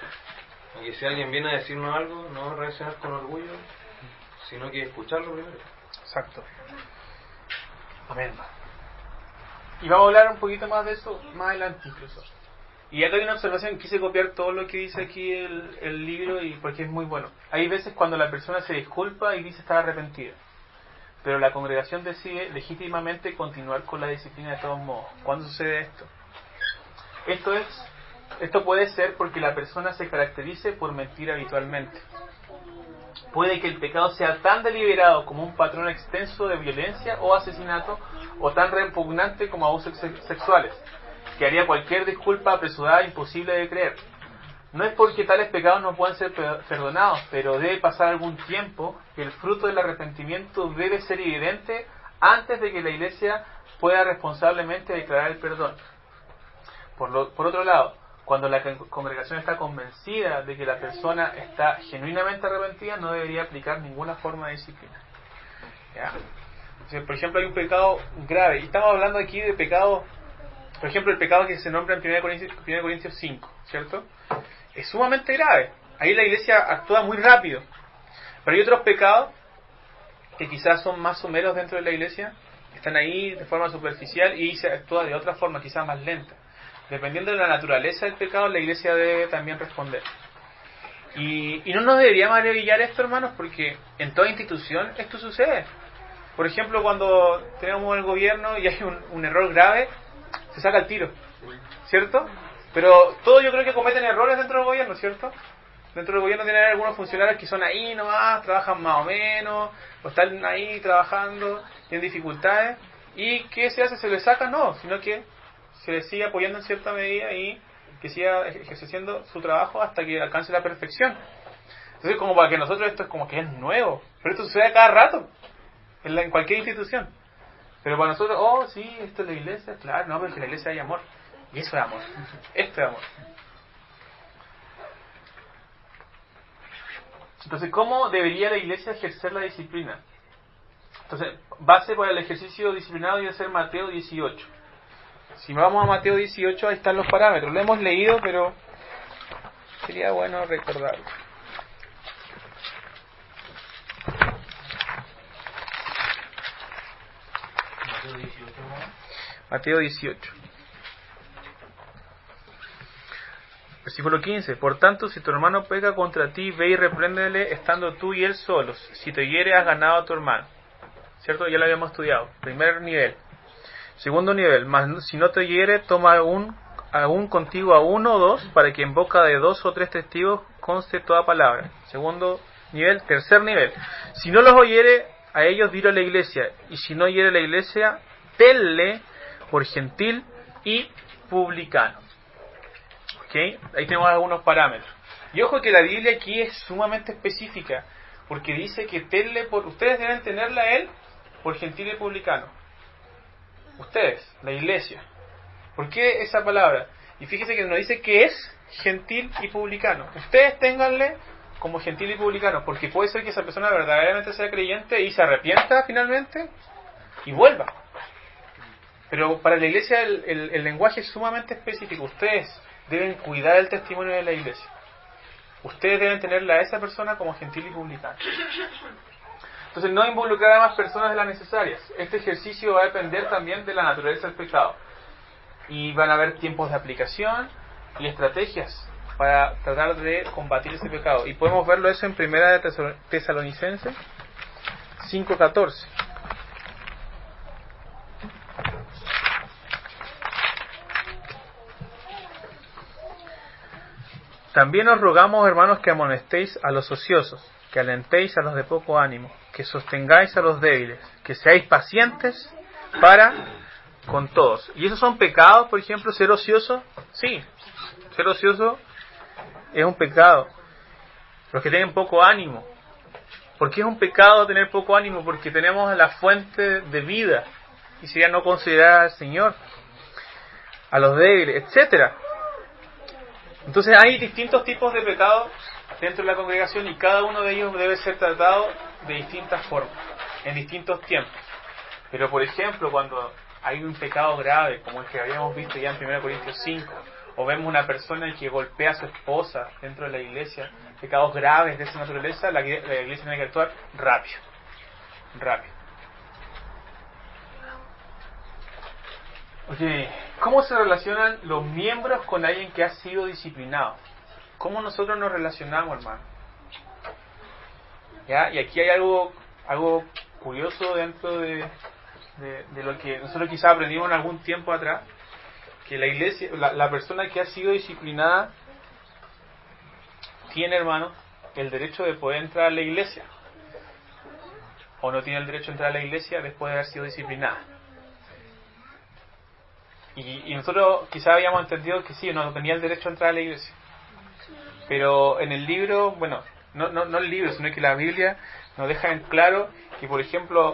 Aunque si alguien viene a decirnos algo, no reaccionar con orgullo, sino que escucharlo primero. Exacto. Amén. Y vamos a hablar un poquito más de eso más adelante incluso. Y acá hay una observación, quise copiar todo lo que dice aquí el libro y porque es muy bueno. Hay veces cuando la persona se disculpa y dice estar arrepentida, pero la congregación decide legítimamente continuar con la disciplina de todos modos. ¿Cuándo sucede esto? Esto puede ser porque la persona se caracterice por mentir habitualmente. Puede que el pecado sea tan deliberado como un patrón extenso de violencia o asesinato, o tan repugnante como abusos sexuales, que haría cualquier disculpa apresurada imposible de creer. no es porque tales pecados no puedan ser perdonados, pero debe pasar algún tiempo, que el fruto del arrepentimiento debe ser evidente antes de que la Iglesia pueda responsablemente declarar el perdón. Por otro lado, cuando la congregación está convencida de que la persona está genuinamente arrepentida, no debería aplicar ninguna forma de disciplina. ¿Ya? Entonces, por ejemplo, hay un pecado grave, y estamos hablando aquí de pecados, por ejemplo, el pecado que se nombra en 1 Corintios 5, ¿cierto? Es sumamente grave. Ahí la Iglesia actúa muy rápido. Pero hay otros pecados que quizás son más someros dentro de la Iglesia, están ahí de forma superficial y se actúa de otra forma, quizás más lenta. Dependiendo de la naturaleza del pecado, la Iglesia debe también responder. Y no nos debería maravillar esto, hermanos, porque en toda institución esto sucede. Por ejemplo, cuando tenemos el gobierno y hay un error grave, se saca el tiro, ¿cierto? Pero todos yo creo que cometen errores dentro del gobierno, ¿cierto? Dentro del gobierno tienen algunos funcionarios que son ahí nomás, trabajan más o menos, o están ahí trabajando, tienen dificultades. ¿Y qué se hace? ¿Se les saca? No, sino que se les sigue apoyando en cierta medida y que siga ejerciendo su trabajo hasta que alcance la perfección. Entonces, como para que nosotros esto es como que es nuevo, pero esto sucede a cada rato, en cualquier institución. Pero para nosotros, oh, sí, esto es la Iglesia, claro, no, pero en la Iglesia hay amor. Y eso es amor. Esto es amor. Entonces, ¿cómo debería la Iglesia ejercer la disciplina? Entonces, base para el ejercicio disciplinado debe ser Mateo 18. Si vamos a Mateo 18, ahí están los parámetros. Lo hemos leído, pero sería bueno recordarlo. Mateo 18. Versículo 15. Por tanto, si tu hermano peca contra ti, ve y repréndele estando tú y él solos. Si te hiere, has ganado a tu hermano. ¿Cierto? Ya lo habíamos estudiado. Primer nivel. Segundo nivel. Mas si no te hiere, toma aún contigo a uno o dos, para que en boca de 2 o 3 testigos conste toda palabra. Segundo nivel. Tercer nivel. Si no los oyere, a ellos dilo a la iglesia. Y si no oyere la iglesia, tenle por gentil y publicano. ¿Okay? Ahí tenemos algunos parámetros. Y ojo que la Biblia aquí es sumamente específica, porque dice que ustedes deben tenerla a él por gentil y publicano. Ustedes, la iglesia. ¿Por qué esa palabra? Y fíjese que nos dice que es gentil y publicano. Ustedes ténganle como gentil y publicano, porque puede ser que esa persona verdaderamente sea creyente y se arrepienta finalmente y vuelva. Pero para la iglesia el lenguaje es sumamente específico. Ustedes deben cuidar el testimonio de la iglesia. Ustedes deben tenerla a esa persona como gentil y publicano. Entonces, no involucrar a más personas de las necesarias. Este ejercicio va a depender también de la naturaleza del pecado. Y van a haber tiempos de aplicación y estrategias para tratar de combatir ese pecado. Y podemos verlo eso en 1 Tesalonicenses 5:14. También os rogamos, hermanos, que amonestéis a los ociosos, que alentéis a los de poco ánimo, que sostengáis a los débiles, que seáis pacientes para con todos. ¿Y esos son pecados, por ejemplo, ser ocioso? Sí, ser ocioso es un pecado. Los que tienen poco ánimo. ¿Por qué es un pecado tener poco ánimo? Porque tenemos la fuente de vida y sería no considerar al Señor, a los débiles, etcétera. Entonces hay distintos tipos de pecados dentro de la congregación y cada uno de ellos debe ser tratado de distintas formas, en distintos tiempos. Pero por ejemplo, cuando hay un pecado grave, como el que habíamos visto ya en 1 Corintios 5, o vemos una persona que golpea a su esposa dentro de la iglesia, pecados graves de esa naturaleza, la iglesia tiene que actuar rápido. Oye, ¿cómo se relacionan los miembros con alguien que ha sido disciplinado? ¿Cómo nosotros nos relacionamos, hermano? ¿Ya? Y aquí hay algo curioso dentro de lo que nosotros quizás aprendimos en algún tiempo atrás, que la iglesia, la persona que ha sido disciplinada tiene, hermano, el derecho de poder entrar a la iglesia, o no tiene el derecho de entrar a la iglesia después de haber sido disciplinada. Y nosotros quizás habíamos entendido que sí, no tenía el derecho a entrar a la iglesia. Pero en el libro, bueno, no el libro, sino que la Biblia nos deja en claro que, por ejemplo,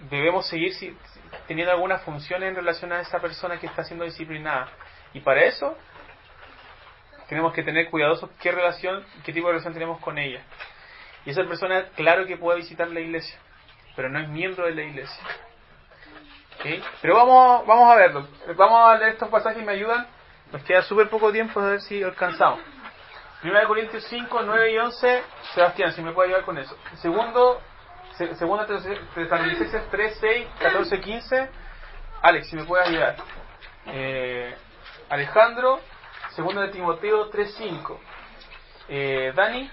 debemos seguir teniendo alguna función en relación a esa persona que está siendo disciplinada. Y para eso tenemos que tener cuidadosos qué tipo de relación tenemos con ella. Y esa persona, claro que puede visitar la iglesia, pero no es miembro de la iglesia. ¿Okay? Pero vamos a verlo. Vamos a leer estos pasajes y me ayudan. Nos queda súper poco tiempo, a ver si alcanzamos. 1 Corintios 5, 9 y 11. Sebastián, si me puede ayudar con eso. Segunda Tesalonicenses 3, 6, 14, 15. Alex, si me puede ayudar. Alejandro, 2 de Timoteo 3, 5. Dani,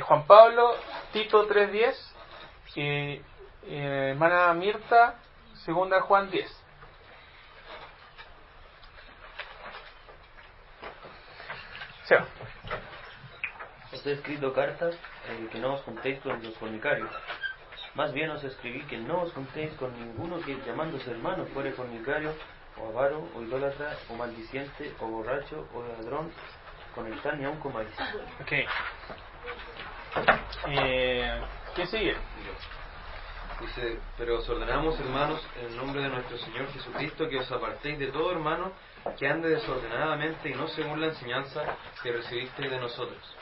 Juan Pablo, Tito 3, 10. Hermana Mirta, 2 Juan 10. Seba. Os he escrito cartas que no os juntéis con los fornicarios. Más bien os escribí que no os juntéis con ninguno que, llamándose hermano, fuere fornicario, o avaro, o idólatra, o maldiciente, o borracho, o ladrón. Con el tal ni aun comáis. Ok. ¿Quién sigue? Dice, pero os ordenamos, hermanos, en el nombre de nuestro Señor Jesucristo, que os apartéis de todo hermano que ande desordenadamente y no según la enseñanza que recibisteis de nosotros.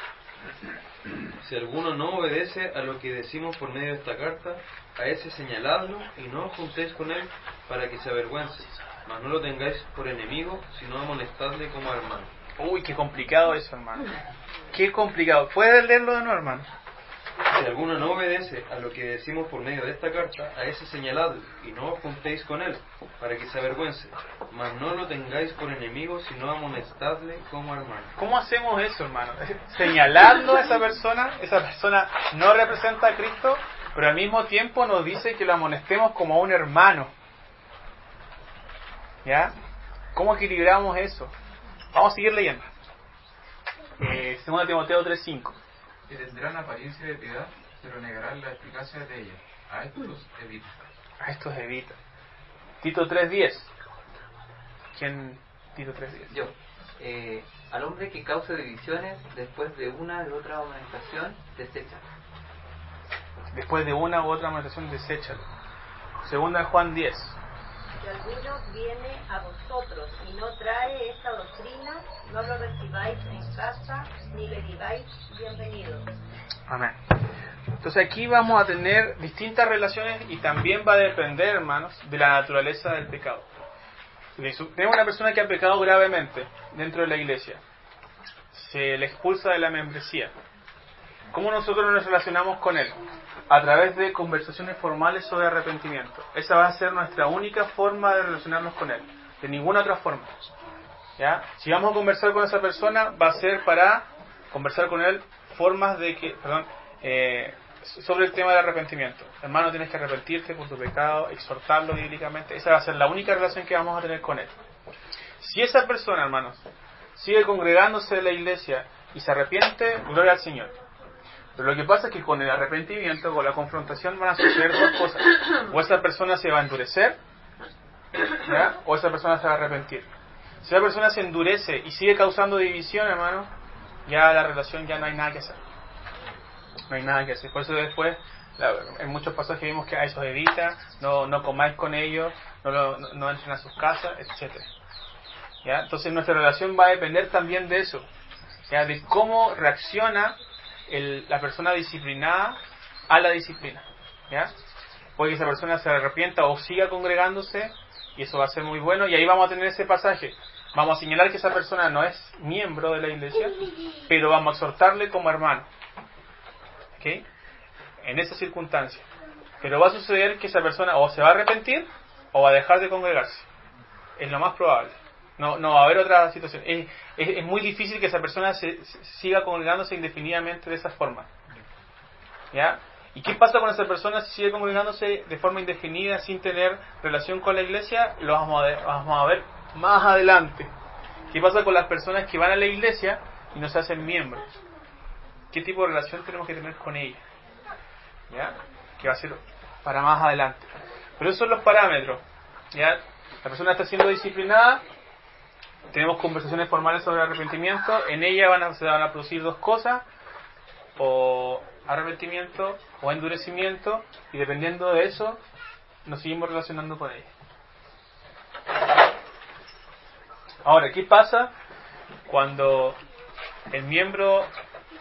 Si alguno no obedece a lo que decimos por medio de esta carta, a ese señaladlo y no os juntéis con él para que se avergüence, mas no lo tengáis por enemigo, sino amonestadle como hermano. Uy, qué complicado eso, hermano. Qué complicado. ¿Puedes leerlo de nuevo, hermano? Si alguno no obedece a lo que decimos por medio de esta carta, a ese señaladlo y no os juntéis con él, para que se avergüence, mas no lo tengáis por enemigo, sino amonestadle como hermano. ¿Cómo hacemos eso, hermano? Señalando a esa persona no representa a Cristo, pero al mismo tiempo nos dice que lo amonestemos como a un hermano. ¿Ya? ¿Cómo equilibramos eso? Vamos a seguir leyendo. 2 Timoteo 3:5. Que tendrán apariencia de piedad, pero negarán la eficacia de ella. A estos evita. A estos evita. Tito 3:10. ¿Quién? Tito 3:10. Yo. Al hombre que causa divisiones después de una u otra amonestación, desecha. Después de una u otra amonestación, deséchalo. 2 Juan 10. Si alguno viene a vosotros y no trae esta doctrina, no lo recibáis en casa, ni le digáis bienvenido. Amén. Entonces aquí vamos a tener distintas relaciones y también va a depender, hermanos, de la naturaleza del pecado. Tenemos una persona que ha pecado gravemente dentro de la iglesia. Se le expulsa de la membresía. ¿Cómo nosotros nos relacionamos con él? A través de conversaciones formales sobre arrepentimiento. Esa va a ser nuestra única forma de relacionarnos con él. De ninguna otra forma. ¿Ya? Si vamos a conversar con esa persona, va a ser para conversar con él formas de que, sobre el tema del arrepentimiento. Hermano, tienes que arrepentirte por tu pecado, exhortarlo bíblicamente. Esa va a ser la única relación que vamos a tener con él. Si esa persona, hermanos, sigue congregándose en la iglesia y se arrepiente, gloria al Señor. Pero lo que pasa es que con el arrepentimiento, con la confrontación, van a suceder dos cosas. O esa persona se va a endurecer, ¿ya? O esa persona se va a arrepentir. Si la persona se endurece y sigue causando división, hermano, ya la relación ya no hay nada que hacer. No hay nada que hacer. Por eso después, en muchos pasajes vimos que a eso evita, no comáis con ellos, no entren a sus casas, etc. ¿Ya? Entonces nuestra relación va a depender también de eso, ¿ya? De cómo reacciona la persona disciplinada a la disciplina, ¿ya? Puede que esa persona se arrepienta o siga congregándose y eso va a ser muy bueno, y ahí vamos a tener ese pasaje. Vamos a señalar que esa persona no es miembro de la iglesia, pero vamos a exhortarle como hermano, ¿ok? En esa circunstancia. Pero va a suceder que esa persona o se va a arrepentir o va a dejar de congregarse. Es lo más probable. No va a haber otra situación. Es muy difícil que esa persona siga congregándose indefinidamente de esa forma. ¿Ya? ¿Y qué pasa con esa persona si sigue congregándose de forma indefinida sin tener relación con la iglesia? Lo vamos a ver más adelante. ¿Qué pasa con las personas que van a la iglesia y no se hacen miembros? ¿Qué tipo de relación tenemos que tener con ellas? ¿Ya? Que va a ser para más adelante. Pero esos son los parámetros. ¿Ya? La persona está siendo disciplinada. tenemos conversaciones formales sobre arrepentimiento. En ella se van a producir dos cosas, o arrepentimiento o endurecimiento, y dependiendo de eso nos seguimos relacionando con ella. Ahora, ¿qué pasa cuando el miembro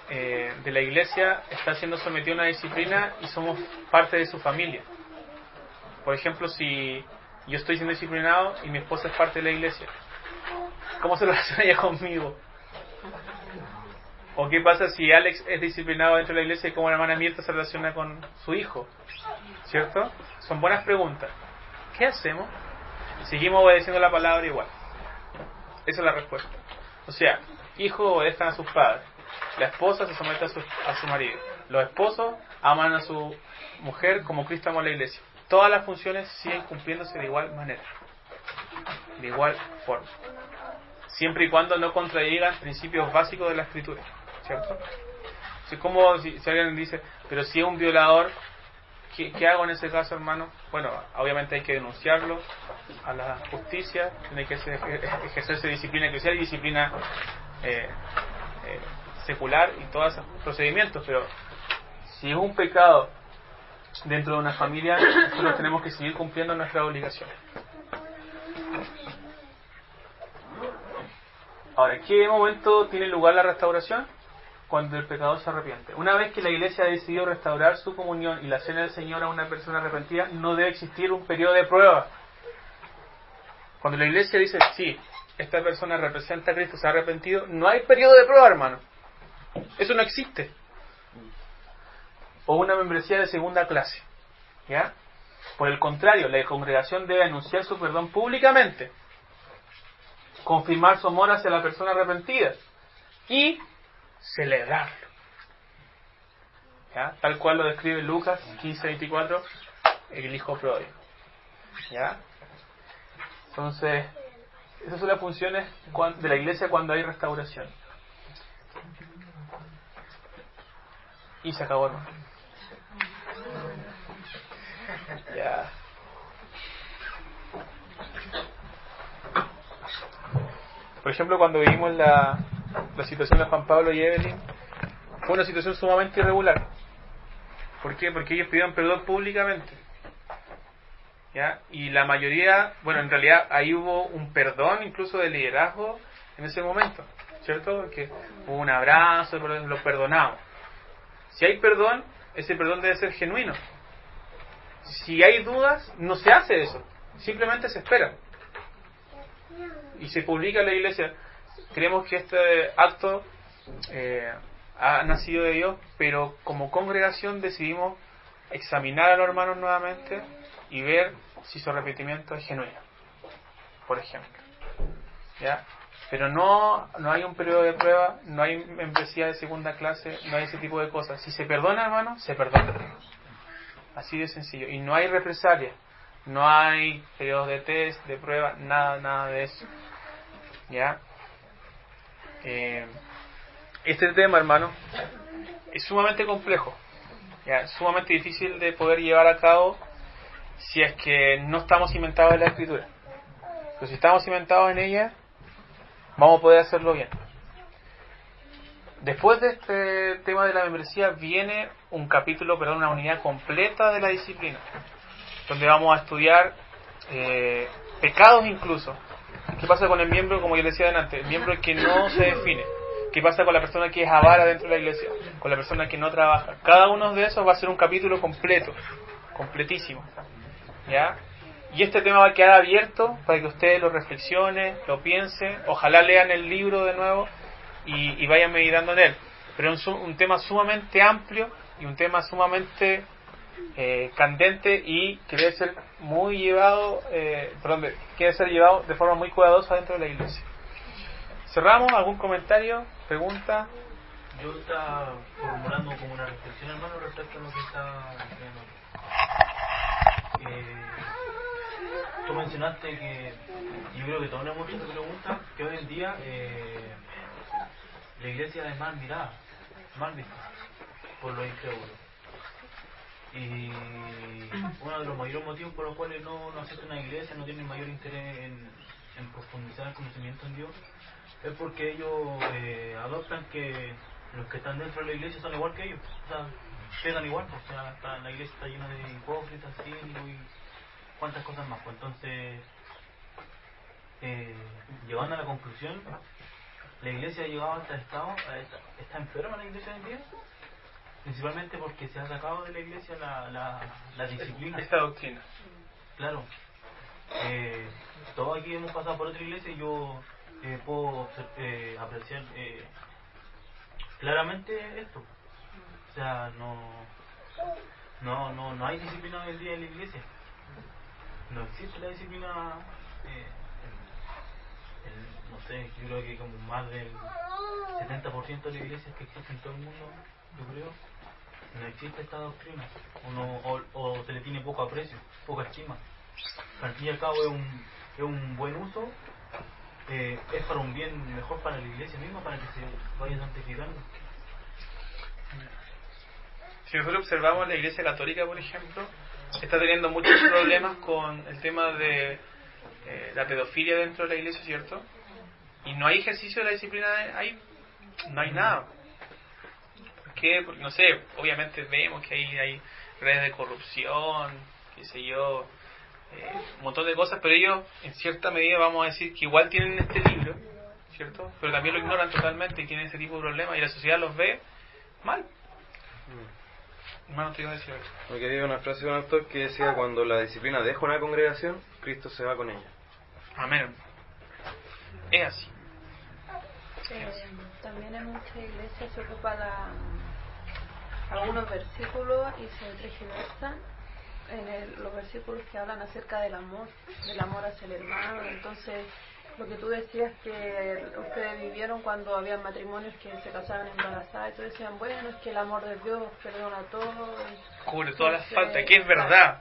de la iglesia está siendo sometido a una disciplina y somos parte de su familia? Por ejemplo, si yo estoy siendo disciplinado y mi esposa es parte de la iglesia, ¿cómo se relaciona ella conmigo? ¿O qué pasa si Alex es disciplinado dentro de la iglesia y cómo la hermana Mirta se relaciona con su hijo? ¿Cierto? Son buenas preguntas. ¿Qué hacemos? Seguimos obedeciendo la palabra igual. Esa es la respuesta. O sea, hijos obedezcan a sus padres. La esposa se somete a su marido. Los esposos aman a su mujer como Cristo amó a la iglesia. Todas las funciones siguen cumpliéndose de igual manera, de igual forma, siempre y cuando no contradigan principios básicos de la Escritura, ¿cierto? Es como si alguien dice, pero si es un violador, ¿qué hago en ese caso, hermano? Bueno, obviamente hay que denunciarlo a la justicia, tiene que ejercerse disciplina eclesial y disciplina secular y todos esos procedimientos, pero si es un pecado dentro de una familia, nosotros tenemos que seguir cumpliendo nuestras obligaciones. Ahora, ¿en qué momento tiene lugar la restauración? Cuando el pecador se arrepiente. Una vez que la iglesia ha decidido restaurar su comunión y la cena del Señor a una persona arrepentida, no debe existir un periodo de prueba. Cuando la iglesia dice, sí, esta persona representa a Cristo, se ha arrepentido, no hay periodo de prueba, hermano. Eso no existe. O una membresía de segunda clase, ¿ya? Por el contrario, la congregación debe anunciar su perdón públicamente, confirmar su amor hacia la persona arrepentida y celebrarlo, ¿ya? Tal cual lo describe Lucas 15:24, el hijo pródigo, ¿ya? Entonces, esas son las funciones de la iglesia cuando hay restauración. Y se acabó, hermano. Ya. Por ejemplo, cuando vivimos la situación de Juan Pablo y Evelyn, fue una situación sumamente irregular. ¿Por qué? Porque ellos pidieron perdón públicamente, ¿ya? Y la mayoría, bueno, en realidad ahí hubo un perdón incluso de liderazgo en ese momento, ¿cierto? Porque hubo un abrazo, lo perdonamos. Si hay perdón, ese perdón debe ser genuino. Si hay dudas, no se hace eso, simplemente se espera y se publica en la iglesia. Creemos que este acto ha nacido de Dios, pero como congregación decidimos examinar a los hermanos nuevamente y ver si su arrepentimiento es genuino, por ejemplo, ¿ya? Pero no hay un periodo de prueba, no hay membresía de segunda clase, no hay ese tipo de cosas. Si se perdona, hermano, se perdona. Así de sencillo. Y no hay represalia, no hay periodos de test, de prueba, nada de eso, ¿ya? Este tema, hermano, es sumamente complejo, ¿ya? Es sumamente difícil de poder llevar a cabo si es que no estamos cimentados en la Escritura. Pero si estamos cimentados en ella, vamos a poder hacerlo bien. Después de este tema de la membresía viene una unidad completa de la disciplina, donde vamos a estudiar pecados incluso. ¿Qué pasa con el miembro, como yo le decía antes, el miembro que no se define? ¿Qué pasa con la persona que es avara dentro de la iglesia? Con la persona que no trabaja. Cada uno de esos va a ser un capítulo completo, completísimo, ¿ya? Y este tema va a quedar abierto para que ustedes lo reflexionen, lo piensen, ojalá lean el libro de nuevo y vayan meditando en él. Pero es un tema sumamente amplio y un tema sumamente candente y que debe ser llevado de forma muy cuidadosa dentro de la iglesia. Cerramos. ¿Algún comentario? ¿Pregunta? Yo estaba formulando como una reflexión, hermano, respecto a lo que está diciendo. Tú mencionaste que yo creo que todos hemos hecho esta pregunta, que hoy en día la iglesia es mal mirada, mal vista por los incrédulos. Y uno de los mayores motivos por los cuales no aceptan una iglesia, no tienen mayor interés en profundizar el conocimiento en Dios, es porque ellos adoptan que los que están dentro de la iglesia son igual que ellos, o sea, pegan igual, o sea, la iglesia está llena de hipócritas, cínicos y cuantas cosas más. Pues entonces, llegando a la conclusión, la iglesia ha llegado hasta el estado, está enferma la iglesia hoy en día, principalmente porque se ha sacado de la iglesia la disciplina. Esta doctrina. Claro. Todos aquí hemos pasado por otra iglesia y yo puedo apreciar claramente esto. O sea, no hay disciplina hoy en día en la iglesia. No existe la disciplina. No sé, yo creo que como más del 70% de las iglesias que existen en todo el mundo, yo creo, no existe esta doctrina, o se le tiene poco aprecio, poca estima. Al fin y al cabo es un buen uso, es para un bien mejor para la iglesia misma, para que se vaya santificando. Si nosotros observamos la iglesia católica, por ejemplo, está teniendo muchos problemas con el tema de la pedofilia dentro de la iglesia, ¿cierto? Y no hay ejercicio de la disciplina ahí, no hay nada. ¿Por qué? Porque, no sé, obviamente vemos que hay redes de corrupción, qué sé yo, un montón de cosas, pero ellos, en cierta medida, vamos a decir que igual tienen este libro, ¿cierto? Pero también lo ignoran totalmente y tienen ese tipo de problemas y la sociedad los ve mal. Hermano, te iba a decir algo. Porque había una frase de un autor que decía: cuando la disciplina deja una congregación, Cristo se va con ella. Amén. Es así. También en muchas iglesias se ocupa algunos versículos y se tergiversan en los versículos que hablan acerca del amor hacia el hermano. Entonces, lo que tú decías que ustedes vivieron cuando había matrimonios que se casaban embarazadas, y todos decían, bueno, es que el amor de Dios perdona todo, cubre todas las faltas, que es verdad.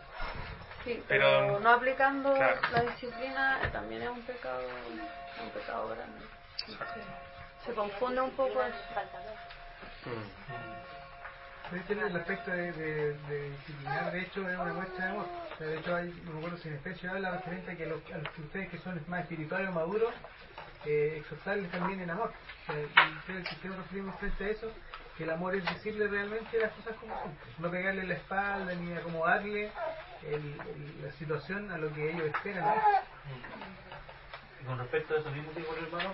Sí, pero no aplicando la disciplina también es un pecado grande. Se confunde un poco eso. Tiene el aspecto de disciplinar, de hecho es una muestra de amor. O sea, de hecho no me acuerdo si en especie habla referente a que a los que ustedes que son más espirituales o maduros, exhortarles también en amor. O sea, y que nos referimos frente a eso, que el amor es decirle realmente las cosas como son, no pegarle la espalda ni acomodarle la situación a lo que ellos esperan, ¿no? Y con respecto a eso mismo que dijo el hermano,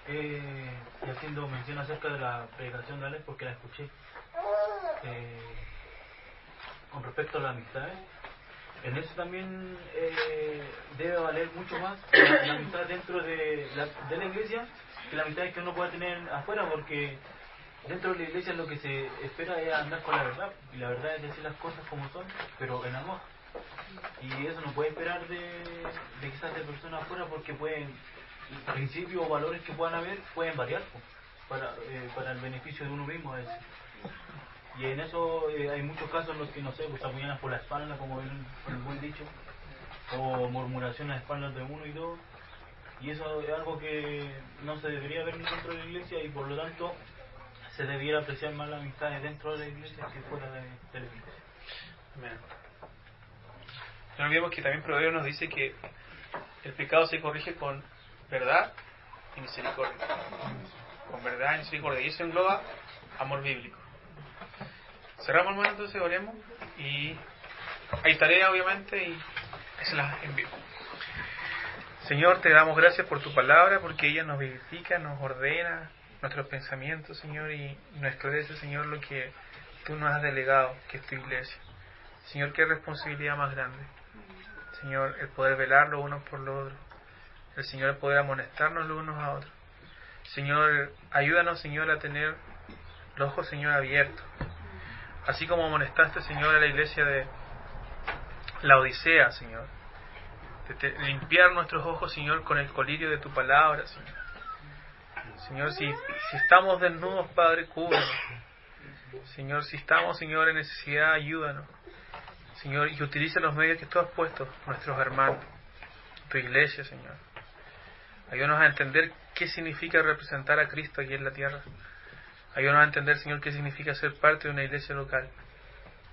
y haciendo mención acerca de la predicación de Alex, porque la escuché, con respecto a la amistad, en eso también debe valer mucho más la amistad dentro de la iglesia que la amistad que uno pueda tener afuera, porque dentro de la iglesia lo que se espera es andar con la verdad, y la verdad es decir las cosas como son, pero en amor. Y eso no puede esperar de quizás de personas afuera, porque pueden, principios o valores que puedan haber pueden variar para el beneficio de uno mismo. Y en eso hay muchos casos en los que, no sé, pues apuñalan por la espalda, como el buen dicho, o murmuraciones a espaldas de uno y dos, y eso es algo que no se debería ver dentro de la iglesia, y por lo tanto se debiera apreciar más la amistad dentro de la iglesia que fuera de la iglesia. Amén. No olvidemos que también Proverbios nos dice que el pecado se corrige con verdad y misericordia. Con verdad y misericordia. Y eso engloba amor bíblico. Cerramos, hermano, entonces oremos. Y hay tarea, obviamente, y se las envío. Señor, te damos gracias por tu palabra, porque ella nos vivifica, nos ordena nuestros pensamientos, Señor, y nos esclarece, Señor, lo que tú nos has delegado, que es tu iglesia. Señor, qué responsabilidad más grande. Señor, el poder velar los unos por los otros. El Señor, el poder amonestarnos los unos a otros. Señor, ayúdanos, Señor, a tener los ojos, Señor, abiertos. Así como amonestaste, Señor, a la iglesia de la Odisea, Señor. De limpiar nuestros ojos, Señor, con el colirio de tu palabra, Señor. Señor, si estamos desnudos, Padre, cúbrenos. Señor, si estamos, Señor, en necesidad, ayúdanos. Señor, y utiliza los medios que tú has puesto, nuestros hermanos, tu iglesia, Señor. Ayúdanos a entender qué significa representar a Cristo aquí en la tierra. Ayúdanos a entender, Señor, qué significa ser parte de una iglesia local.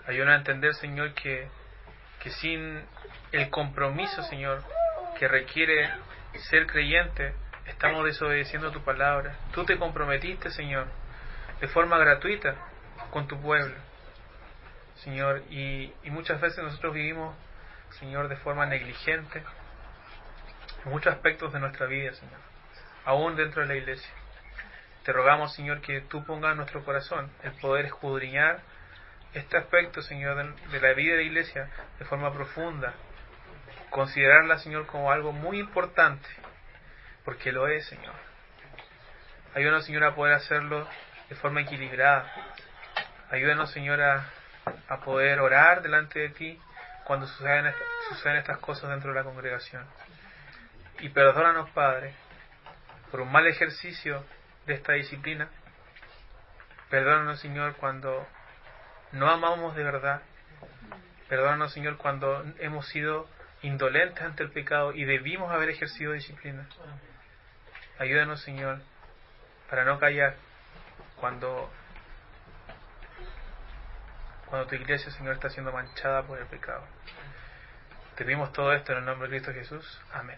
Ayúdanos a entender, Señor, que sin el compromiso, Señor, que requiere ser creyente, estamos desobedeciendo tu palabra. Tú te comprometiste, Señor, de forma gratuita con tu pueblo, Señor, y muchas veces nosotros vivimos, Señor, de forma negligente en muchos aspectos de nuestra vida, Señor, aún dentro de la iglesia. Te rogamos, Señor, que tú pongas en nuestro corazón el poder escudriñar este aspecto, Señor, de la vida de la iglesia de forma profunda, considerarla, Señor, como algo muy importante, porque lo es, Señor. Ayúdanos, Señor, a poder hacerlo de forma equilibrada. Ayúdanos, Señor, a poder orar delante de ti cuando suceden estas cosas dentro de la congregación. Y perdónanos, Padre, por un mal ejercicio de esta disciplina. Perdónanos, Señor, cuando no amamos de verdad. Perdónanos, Señor, cuando hemos sido indolentes ante el pecado y debimos haber ejercido disciplina. Ayúdanos, Señor, para no callar cuando tu iglesia, Señor, está siendo manchada por el pecado. Te pedimos todo esto en el nombre de Cristo Jesús. Amén.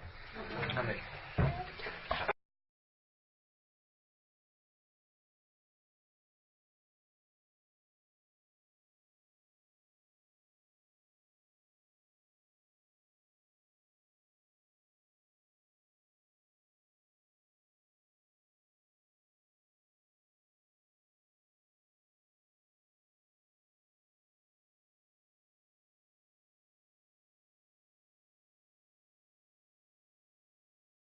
Amén.